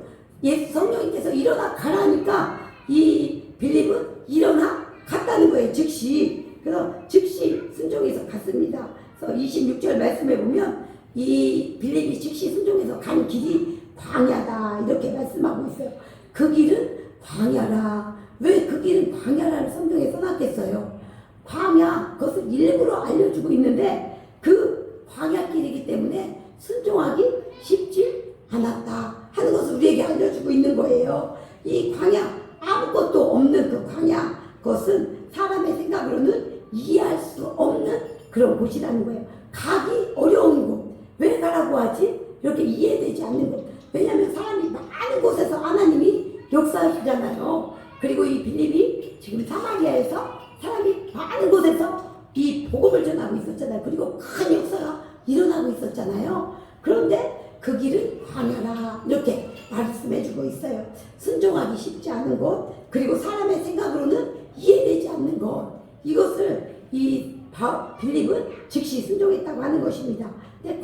성령님께서 일어나 가라니까 이 빌립은 일어나 갔다는 거예요. 즉시. 그래서 즉시 순종해서 갔습니다. 그래서 26절 말씀에 보면 이 빌립이 즉시 순종해서 간 길이 광야다 이렇게 말씀하고 있어요. 그 길은 광야라. 왜 그 길은 광야라를 성경에 써놨겠어요? 광야 그것을 일부러 알려주고 있는데 그 광야길이기 때문에 순종하기 쉽지 않았다 하는 것을 우리에게 알려주고 있는 거예요. 이 광야 아무것도 없는 그 광야 그것은 사람의 생각으로는 이해할 수 없는 그런 곳이라는 거예요. 가기 어려운 곳. 왜 가라고 하지? 이렇게 이해되지 않는 곳. 왜냐하면 사람이 많은 곳에서 하나님이 역사하시잖아요. 그리고 이 빌립이 지금 사마리아에서 사람이 많은 곳에서 이 복음을 전하고 있었잖아요. 그리고 큰 역사가 일어나고 있었잖아요. 그런데 그 길은 광야라 이렇게 말씀해주고 있어요. 순종하기 쉽지 않은 곳, 그리고 사람의 생각으로는 이해되지 않는 것, 이것을 이 빌립은 즉시 순종했다고 하는 것입니다. 근데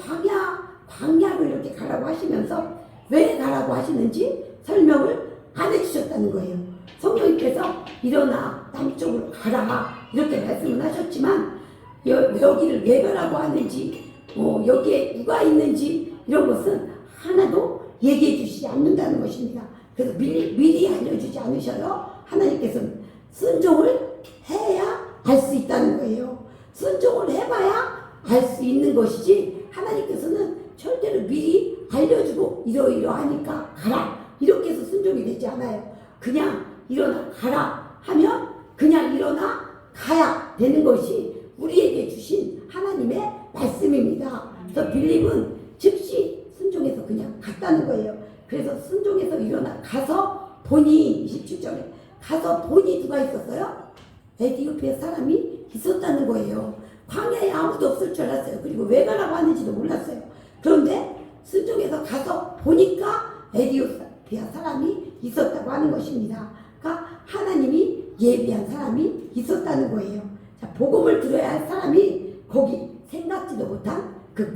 광야를 이렇게 가라고 하시면서 왜 가라고 하시는지 설명을 안 해주셨다는 거예요. 성령님께서 일어나 남쪽으로 가라 이렇게 말씀을 하셨지만 여기를 왜 가라고 하는지 여기에 누가 있는지 이런 것은 하나도 얘기해 주시지 않는다는 것입니다. 그래서 미리 알려주지 않으셔요. 하나님께서는 순종을 해야 알 수 있다는 거예요. 순종을 해봐야 알 수 있는 것이지 하나님께서는 절대로 미리 알려주고 이러이러하니까 가라 이렇게 해서 순종이 되지 않아요. 그냥 일어나 가라 하면 그냥 일어나 가야 되는 것이 우리에게 주신 하나님의 말씀입니다. 그래서 빌립은 즉시 순종해서 그냥 갔다는 거예요. 그래서 순종해서 일어나 가서 보니 27절에 가서 보니 누가 있었어요? 에티오피아 사람이 있었다는 거예요. 광야에 아무도 없을 줄 알았어요. 그리고 왜 가라고 하는지도 몰랐어요. 그런데 순종해서 가서 보니까 에티오피아 사람이 있었다고 하는 것입니다. 그러니까 하나님이 예비한 사람이 있었다는 거예요. 자, 복음을 들어야 할 사람이 거기 생각지도 못한 그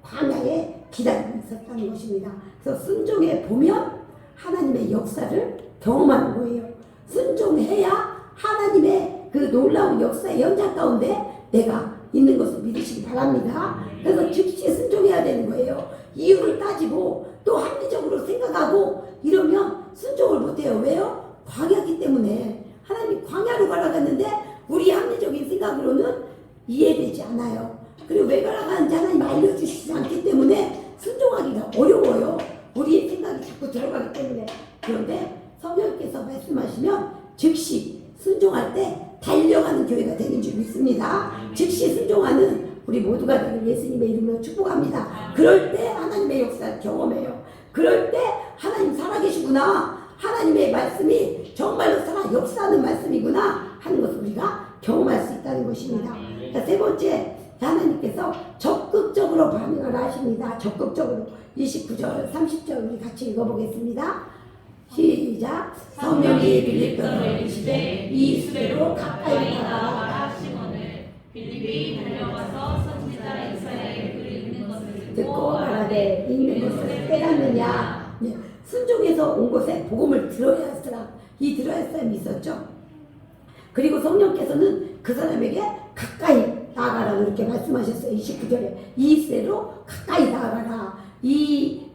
광야에 기다리고 있었다는 것입니다. 그래서 순종해 보면 하나님의 역사를 경험하는 거예요. 순종해야 하나님의 그 놀라운 역사의 현장 가운데 내가 있는 것을 믿으시기 바랍니다. 그래서 즉시 순종해야 되는 거예요. 이유를 따지고 또 합리적으로 생각하고 이러면 순종을 못해요. 왜요? 광야기 때문에. 하나님이 광야로 가라고 했는데 우리 합리적인 생각으로는 이해되지 않아요. 그리고 왜 가라고 하는지 하나님 알려주시지 않기 때문에 순종하기가 어려워요. 우리의 생각이 자꾸 들어가기 때문에. 그런데 성령께서 말씀하시면 즉시 순종할 때 달려가는 교회가 되는 줄 믿습니다. 즉시 순종하는 우리 모두가 되는 예수님의 이름으로 축복합니다. 그럴 때 하나님의 역사를 경험해요. 그럴 때 하나님 살아계시구나, 하나님의 말씀이 정말로 살아 역사하는 말씀이구나 하는 것을 우리가 경험할 수 있다는 것입니다. 자, 세 번째, 하나님께서 적극적으로 반응을 하십니다. 적극적으로. 29절 30절 우리 같이 읽어보겠습니다. 시작. 성령이 빌립보로 이르시되 이 수레로 가까이 나아가라 시몬을. 빌립이 달려가서 선지자 이사야의 글을 읽는 것을 듣고 말하되 읽는 것을 깨닫느냐. 네. 순종해서 온 곳에 복음을 들어야 할 사람, 이 들어야 할 사람이 있었죠. 그리고 성령께서는 그 사람에게 가까이 나아가라고 이렇게 말씀하셨어요. 29절에 이 수레로 가까이 나아가라. 이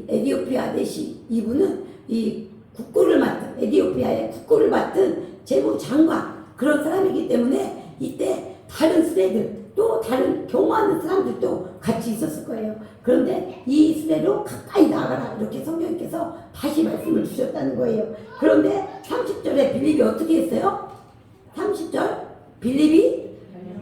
에티오피아 대시 이분은 이 국고를 맡은, 에티오피아의 국고를 맡은 재무장관 그런 사람이기 때문에 이때 다른 수레들 또 다른 경호하는 사람들도 같이 있었을 거예요. 그런데 이 수레로 가까이 나가라 이렇게 성령께서 다시 말씀을 주셨다는 거예요. 그런데 30절에 빌립이 어떻게 했어요? 30절 빌립이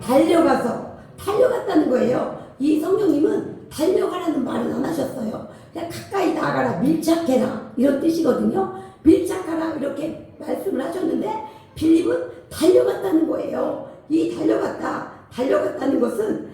달려갔다는 거예요. 이 성령님은 달려가라는 말은 안 하셨어요. 그냥 가까이 나가라, 밀착해라 이런 뜻이거든요. 밀착하라 이렇게 말씀을 하셨는데 빌립은 달려갔다는 거예요. 이 달려갔다는 것은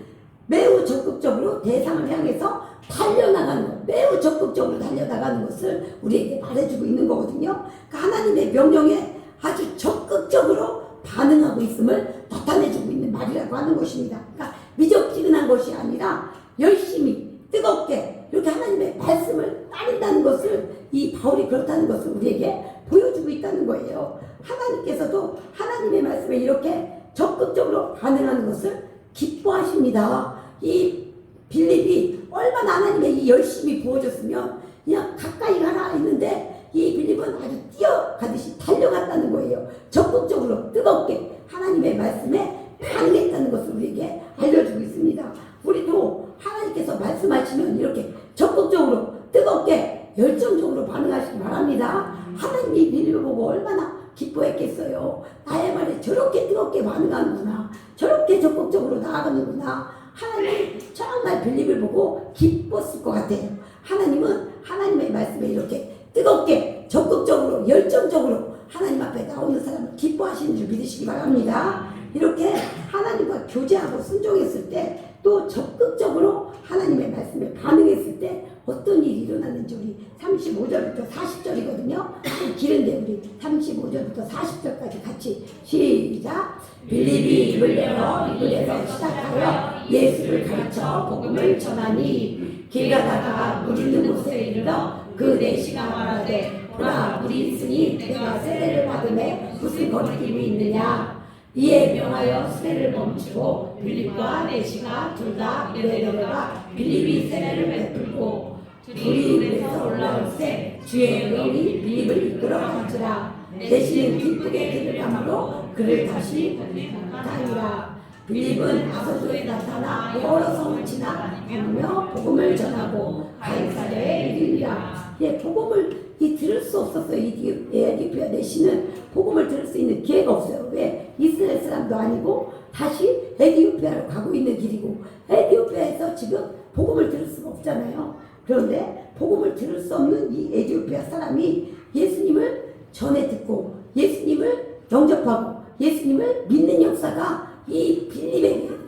매우 적극적으로 대상을 향해서 달려나가는 것, 매우 적극적으로 달려나가는 것을 우리에게 말해주고 있는 거거든요. 그러니까 하나님의 명령에 아주 적극적으로 반응하고 있음을 나타내주고 있는 말이라고 하는 것입니다. 그러니까 미적지근한 것이 아니라 열심히 뜨겁게 이렇게 하나님의 말씀을 따른다는 것을 이 바울이 그렇다는 것을 우리에게 보여주고 있다는 거예요. 하나님께서도 하나님의 말씀에 이렇게 적극적으로 반응하는 것을 기뻐하십니다. 이 빌립이 얼마나 하나님의 이 열심히 부어줬으면 그냥 가까이 가라 했는데 이 빌립은 아주 뛰어가듯이 달려갔다는 거예요. 적극적으로 뜨겁게 하나님의 말씀에 반응했다는 것을 우리에게 알려주고 있습니다. 우리도 하나님께서 말씀하시면 이렇게 적극적으로 뜨겁게 열정적으로 반응하시기 바랍니다. 하나님이 빌립을 보고 얼마나 기뻐했겠어요. 나의 말에 저렇게 뜨겁게 반응하는구나, 저렇게 적극적으로 나아가는구나. 하나님 정말 빌립을 보고 기뻤을 것 같아요. 하나님은 하나님의 말씀에 이렇게 뜨겁게 적극적으로 열정적으로 하나님 앞에 나오는 사람을 기뻐하시는 줄 믿으시기 바랍니다. 이렇게 하나님과 교제하고 순종했을 때 또 적극적으로 하나님의 말씀에 반응했을 때 어떤 일이 일어나는지 우리 35절부터 40절이거든요. 길은데 우리 35절부터 40절까지 같이 시작. 빌립이 입을 열어 이곳에서 시작하여 예수를 가르쳐 복음을 전하니 길 가다가 물 있는 곳에 이르러 그 내시가 말하되 보라 물이 있으니 내가 세례를 받음에 무슨 거리낌이 있느냐. 이에 명하여 세례를 멈추고 빌립과 내시가 둘 다 물에 내려가 빌립이 세례를 베풀고 둘이 물에서 올라올 때 주의 영이 빌립을 이끌어 가지라. 내시는 기쁘게 그를 감으로 그를 다시 가니라. 빌립은 아소도에 나타나 여러 성을 지나 다니며 복음을 전하고 가이사랴에 이르니라. 복음을 들을 수 없었어요. 에디오피아 내시는 복음을 들을 수 있는 기회가 없어요. 왜? 이스라엘 사람도 아니고 다시 에디오피아로 가고 있는 길이고 에디오피아에서 지금 복음을 들을 수가 없잖아요. 그런데 복음을 들을 수 없는 이 에디오피아 사람이 예수님을 전해 듣고 예수님을 영접하고 예수님을 믿는 역사가 이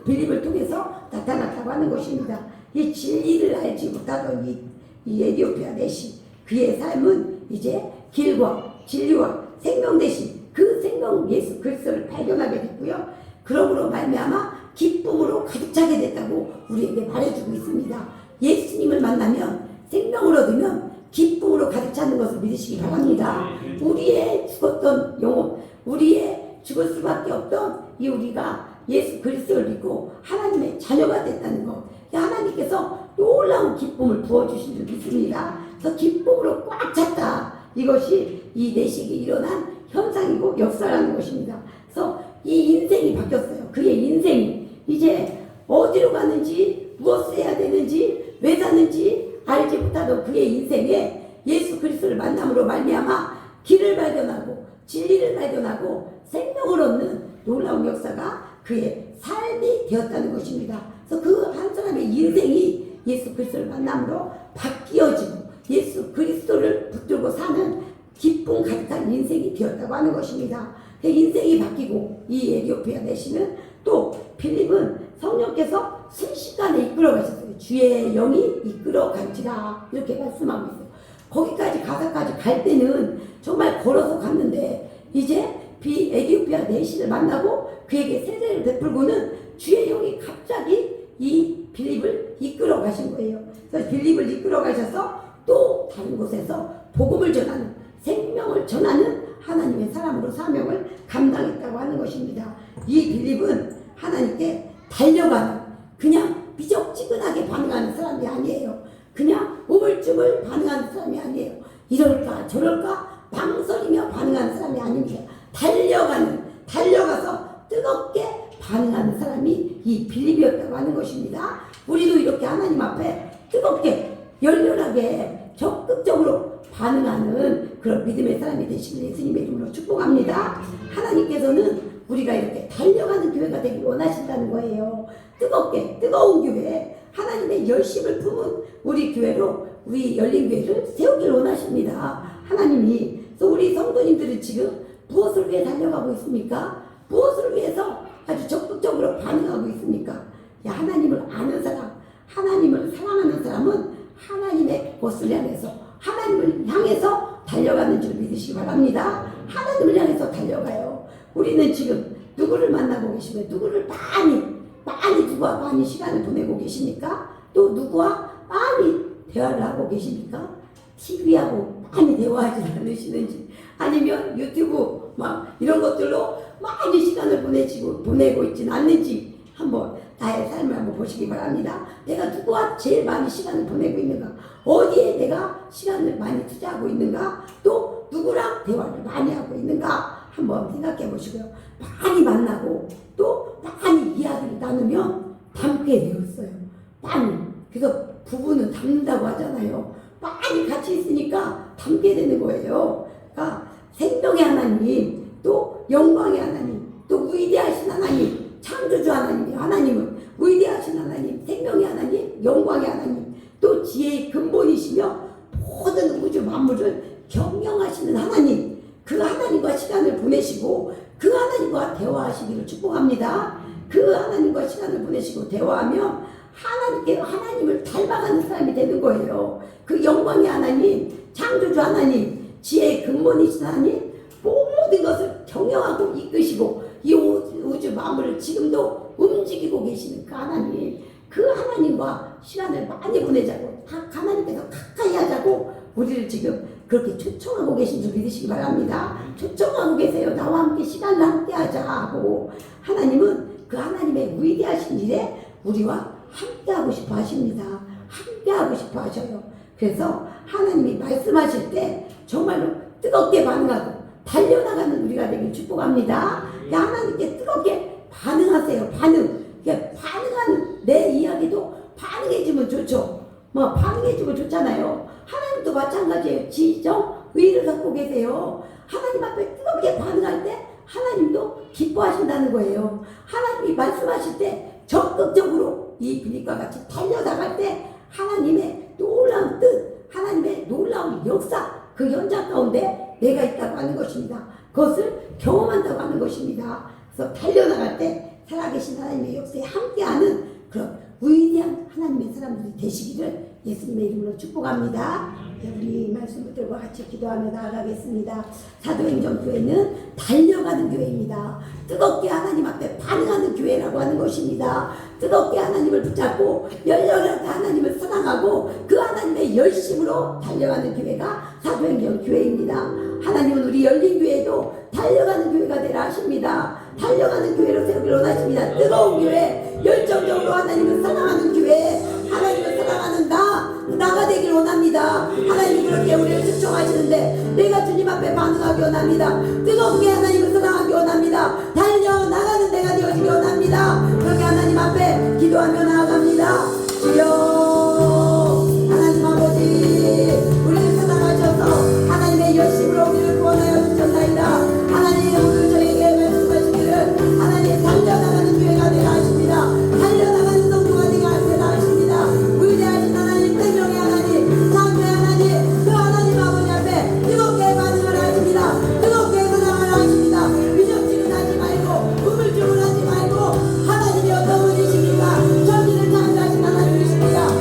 빌립을 통해서 나타났다고 하는 것입니다. 이 진리를 알지 못하던 이 에디오피아 내시, 그의 삶은 이제 길과 진리와 생명 대신 그 생명 예수 그리스도를 발견하게 됐고요. 그러므로 말미암아 기쁨으로 가득 차게 됐다고 우리에게 말해주고 있습니다. 예수님을 만나면 생명을 얻으면 기쁨으로 가득 차는 것을 믿으시기 바랍니다. 우리의 죽었던 영혼, 우리의 죽을 수밖에 없던 이 우리가 예수 그리스도를 믿고 하나님의 자녀가 됐다는 것, 하나님께서 놀라운 기쁨을 부어주신 줄 믿습니다. 그래서 기쁨으로 꽉 찼다. 이것이 이 내식이 일어난 현상이고 역사라는 것입니다. 그래서 이 인생이 바뀌었어요. 그의 인생이 이제 어디로 가는지, 무엇을 해야 되는지, 왜 사는지 알지 못하던 그의 인생에 예수 그리스도를 만남으로 말미암아 길을 발견하고 진리를 발견하고 생명을 얻는 놀라운 역사가 그의 삶이 되었다는 것입니다. 그래서 그 한 사람의 인생이 예수 그리스도를 만남으로 바뀌어지고 예수 그리스도를 붙들고 사는 기쁨 가득한 인생이 되었다고 하는 것입니다. 그 인생이 바뀌고 이 에디오피아 내시는 또 빌립은 성령께서 순식간에 이끌어 가셨어요. 주의 영이 이끌어 간지라 이렇게 말씀하고 있어요. 거기까지 가사까지 갈 때는 정말 걸어서 갔는데 이제 에디오피아 내시를 만나고 그에게 세례를 베풀고는 주의 영이 갑자기 이 빌립을 이끌어 가신 거예요. 그래서 빌립을 이끌어 가셔서 또 다른 곳에서 복음을 전하는 생명을 전하는 하나님의 사람으로 사명을 감당했다고 하는 것입니다. 이 빌립은 하나님께 달려가는 그냥 미적지근하게 반응하는 사람이 아니에요. 그냥 우물쭈물 반응하는 사람이 아니에요. 이럴까 저럴까 망설이며 반응하는 사람이 아닙니다. 달려가서 뜨겁게 반응하는 사람이 이 빌립이었다고 하는 것입니다. 우리도 이렇게 하나님 앞에 뜨겁게 열렬하게 적극적으로 반응하는 그런 믿음의 사람이 되시길 예수님의 이름으로 축복합니다. 하나님께서는 우리가 이렇게 달려가는 교회가 되길 원하신다는 거예요. 뜨겁게 뜨거운 교회, 하나님의 열심을 품은 우리 교회로 우리 열린교회를 세우길 원하십니다. 하나님이. 그래서 우리 성도님들은 지금 무엇을 위해 달려가고 있습니까? 무엇을 위해서 아주 적극적으로 반응하고 있습니까? 하나님을 아는 사람, 하나님을 사랑하는 사람은 하나님의 것을 향해서 하나님을 향해서 달려가는 줄 믿으시기 바랍니다. 하나님을 향해서 달려가요. 우리는 지금 누구를 만나고 계시면 누구를 많이 누구와 많이 시간을 보내고 계십니까? 또 누구와 많이 대화를 하고 계십니까? TV하고 많이 대화하지 않으시는지 아니면 유튜브 막 이런 것들로 많이 시간을 보내고 있지는 않는지 한번 나의 삶을 한번 보시기 바랍니다. 내가 누구와 제일 많이 시간을 보내고 있는가? 어디에 내가 시간을 많이 투자하고 있는가? 또 누구랑 대화를 많이 하고 있는가? 한번 생각해 보시고요. 많이 만나고 또 많이 이야기를 나누면 닮게 되었어요. 많이. 그래서 부부는 닮는다고 하잖아요. 많이 같이 있으니까 닮게 되는 거예요. 그러니까 생명의 하나님, 또 영광의 하나님, 또 위대하신 하나님, 창조주 하나님, 하나님은 위대하신 하나님, 생명의 하나님, 영광의 하나님, 또 지혜의 근본이시며 모든 우주 만물을 경영하시는 하나님, 그 하나님과 시간을 보내시고 그 하나님과 대화하시기를 축복합니다. 그 하나님과 시간을 보내시고 대화하면 하나님을 닮아가는 사람이 되는 거예요. 그 영광의 하나님, 창조주 하나님, 지혜의 근본이신 하나님, 모든 것을 경영하고 이끄시고 이 우주 만물을 지금도 움직이고 계시는 그 하나님, 그 하나님과 시간을 많이 보내자고, 하나님께서 가까이 하자고 우리를 지금 그렇게 초청하고 계신 줄 믿으시기 바랍니다. 초청하고 계세요. 나와 함께 시간을 함께 하자 하고, 하나님은 그 하나님의 위대하신 일에 우리와 함께 하고 싶어 하십니다. 함께 하고 싶어 하셔요. 그래서 하나님이 말씀하실 때 정말로 뜨겁게 반응하고 달려나가는 우리가 되길 축복합니다. 하나님께 뜨겁게 반응하세요. 반응하는 내 이야기도 반응해주면 좋죠. 반응해주면 좋잖아요. 하나님도 마찬가지예요. 지정, 의를 갖고 계세요. 하나님 앞에 뜨겁게 반응할 때 하나님도 기뻐하신다는 거예요. 하나님이 말씀하실 때 적극적으로 이 비닉과 같이 달려나갈 때 하나님의 놀라운 뜻, 하나님의 놀라운 역사, 그 현장 가운데 내가 있다고 하는 것입니다. 그것을 경험한다고 하는 것입니다. 그래서 달려나갈 때 살아계신 하나님의 역사에 함께하는 그런 위대한 하나님의 사람들이 되시기를 예수님의 이름으로 축복합니다. 우리 말씀을 들고 같이 기도하며 나아가겠습니다. 사도행전 교회는 달려가는 교회입니다. 뜨겁게 하나님 앞에 반응하는 교회라고 하는 것입니다. 뜨겁게 하나님을 붙잡고 열렬하게 하나님을 사랑하고 그 하나님의 열심으로 달려가는 교회가 사도행전 교회입니다. 하나님은 우리 열린교회도 달려가는 교회가 되라 하십니다. 달려가는 교회로 세우기를 원하십니다. 뜨거운 교회, 열정적으로 하나님을 사랑하는 교회, 하나님을 사랑하는 나가 되길 원합니다. 하나님 그렇게 우리를 초청하시는데 내가 주님 앞에 반응하기 원합니다. 뜨겁게 하나님을 사랑하기 원합니다. 달려나가는 내가 되어지기 원합니다. 그렇게 하나님 앞에 기도하며 나아갑니다. 주여 하나님 아버지, 우리를 사랑하셔서 하나님의 열심으로 우리를 구원하여 주셨나이다. 하나님 오늘 저에게 말씀하시기를 하나님 달려나가는 교회가 되라 하십니다. 달려나가는 성도가 되라 하십니다. 위대하신 하나님, 생명의 하나님, 창조의 하나님, 그 하나님 아버지 앞에 뜨겁게 반응을 하십니다. 뜨겁게 사랑을 하십니다. 위적지근 하지 말고 우물쭈물 하지 말고 하나님이 어떤 분이십니까? 전기를 창조하신 하나님이십니다.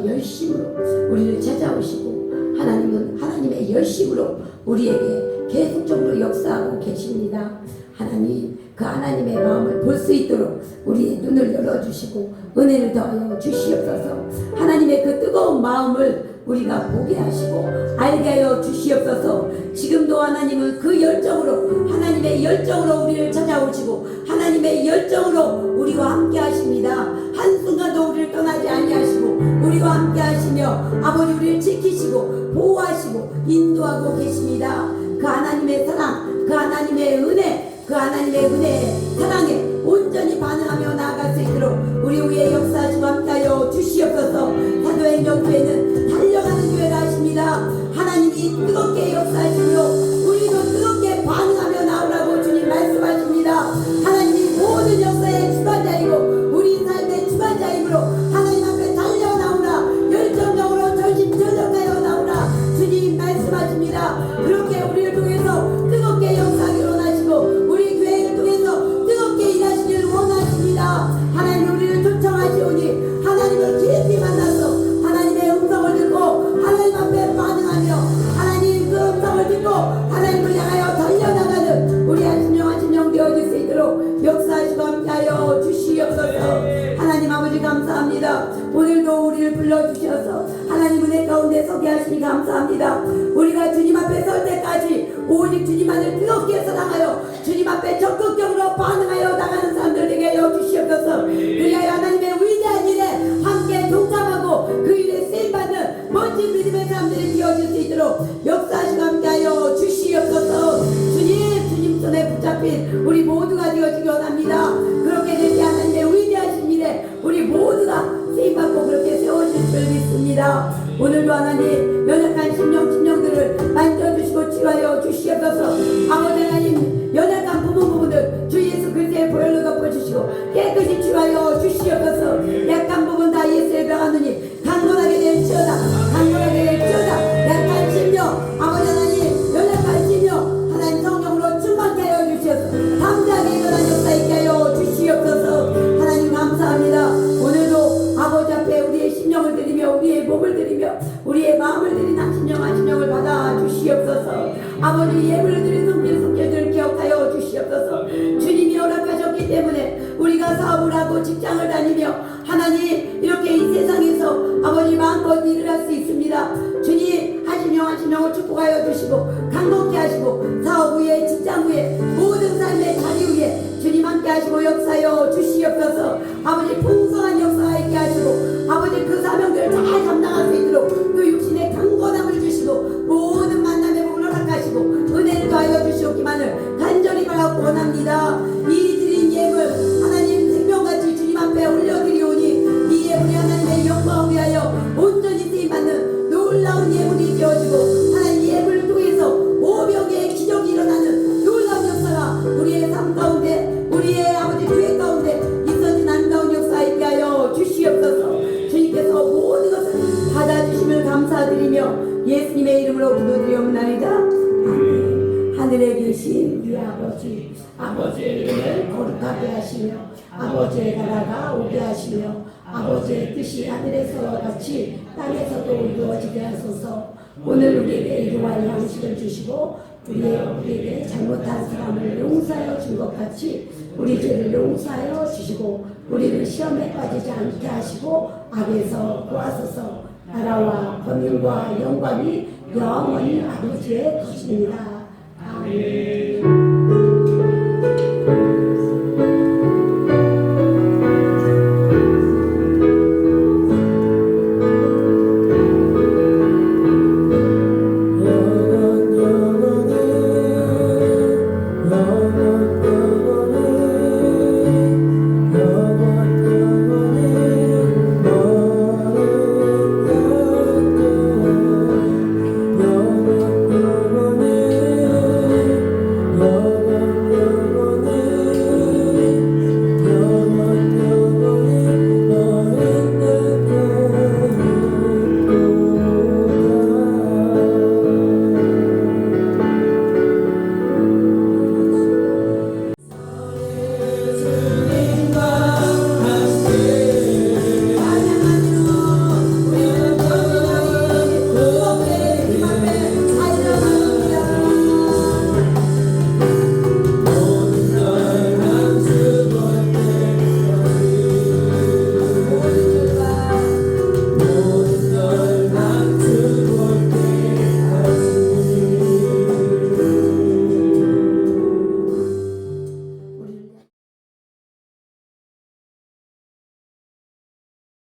하나님께서 열심으로 우리를 찾아오시고 하나님은 하나님의 열심으로 우리에게 계속적으로 역사하고 계십니다. 하나님, 그 하나님의 마음을 볼 수 있도록 우리의 눈을 열어주시고 은혜를 더하여 주시옵소서. 하나님의 그 뜨거운 마음을 우리가 보게 하시고 알게 하여 주시옵소서. 지금도 하나님은 그 열정으로, 하나님의 열정으로 우리를 찾아오시고 하나님의 열정으로 우리와 함께 하십니다. 한순간도 우리를 떠나지 아니하시고 우리와 함께 하시며 아버지 우리를 지키시고 보호하시고 인도하고 계십니다. 그 하나님의 사랑, 그 하나님의 은혜, 그 하나님의 은혜에 사랑에 온전히 반응하며 나아갈 수 있도록 우리 위에 역사하시고 함께하여 주시옵소서. 사도행전교회는 달려가는 교회라 하십니다. 하나님이 뜨겁게 역사하시므로 우리도 뜨겁게 반응하며 나오라고 주님 말씀하십니다. 하나님이 모든 역사의 주관자이고 우리 삶의 주관자이므로 하나님 앞에 달려나오라, 열정적으로 전심전력하여 나오라 주님 말씀하십니다. 그렇게 우리를 통해서 뜨겁게 역사하기를 원하시고 우리 교회를 통해서 뜨겁게 일하시기를 원하십니다. 하나님 우리를 초청하시오니 하나님을 깊이 만나서 하나님의 음성을 듣고 하나님 앞에 반응하며 하나님 그 음성을 듣고 하나님을 향하여 달려나가는 우리 한심령 되어질 수 있도록 역사하시고 함께하여 주시옵소서. 하나님 아버지 감사합니다. 오늘도 우리를 불러주셔서 하나님 은혜 가운데 서게 하시니 감사합니다. 우리가 주님 앞에 설 때까지 오직 주님만을 뜨겁게 사랑하여 주님 앞에 적극적으로 반응하여 나가는 사람들 되게 하여 주시옵소서. 그리하여 하나님의 위대한 일에 함께 동참하고 그 일에 쓰임받는 멋진 믿음의 사람들이 되어질 수 있도록 역사하시고 함께하여 주시옵소서. 주님 손에 붙잡힌 우리 모두가 되어지기 원합니다. 그렇게 될 때 하나님의 위대하신 일에 우리 모두가 쓰임받고 그렇게 세워질 줄 믿습니다. 오늘도 하나님 연약한 심령들을 만져주시고 치유하여 주시옵소서. 아버지 하나님 연약한 부분들 주 예수 그리스도의 보혈로 덮어주시고 깨끗이 치유하여 주시옵소서. 약한 부분 다 예수의 병하느니 강건하게 될지어다, 강건하게 될지어다. 약한 심령 아버지 하나님 연약한 심령 하나님 성령으로 충만케 하여 주시옵소서. 담대하게 일어난 역사 있게 하여 주시옵소서. 하나님 감사합니다. 오늘도 아버지 앞에 우리의 심령을 드리며 우리의 몸을 드리며 우리의 마음을 드린 한 심령을 받아 주시옵소서. 아버지 예물을 드린 성질들을 기억하여 주시옵소서. 주님이 허락하셨기 때문에 우리가 사업을 하고 직장을 다니며 하나님 이렇게 이 세상에서 아버지 마음껏 일을 할 수 있습니다. 주님 한 심령을 축복하여 주시고 강건케 하시고 사업 후에 직장 후에 모든 삶의 자리 후에 주님 함께 하시고 역사하여 주시옵소서. 아버지 풍성한 역사가 있게 하시고 아버지 그 사명들을 잘 감당할 수 있도록 그 육신의 강건함을 주시고 모든 만남의 복을 허락하시고 은혜를 더하여 주시옵기만을 간절히 바라고 원합니다. 이 드린 예물 하나님 생명같이 주님 앞에 올려드리오니 이 예물이 하나님의 영광을 위하여 온전히 쓰임받는 놀라운 예물이 되어지고 하나님 예물을 통해서 500개의 기적이 일어나는 놀라운 역사가 우리의 삶 가운데 우리의 아버지 교회 가운데 있어진 아름다운 역사 있게 하여 주시옵소서. 주님께서 모든 것을 받아주심을 감사드리며 예수님의 이름으로 기도드리옵나이다. 아멘. 하늘에 계신 우리 아버지, 아버지의 이름을 거룩하게 하시며 아버지의 나라가 오게 하시며 아버지의 뜻이 하늘에서 같이 땅에서도 이루어지게 하소서. 오늘 우리에게 일용할 양식을 주시고 우리에게 잘못한 사람을 용서하여 준 것 같이 우리 죄를 용서하여 주시고 우리를 시험에 빠지지 않게 하시고 악에서 구하소서. 나라와 권능과 영광이 영원히 아버지의 것입니다. 아멘.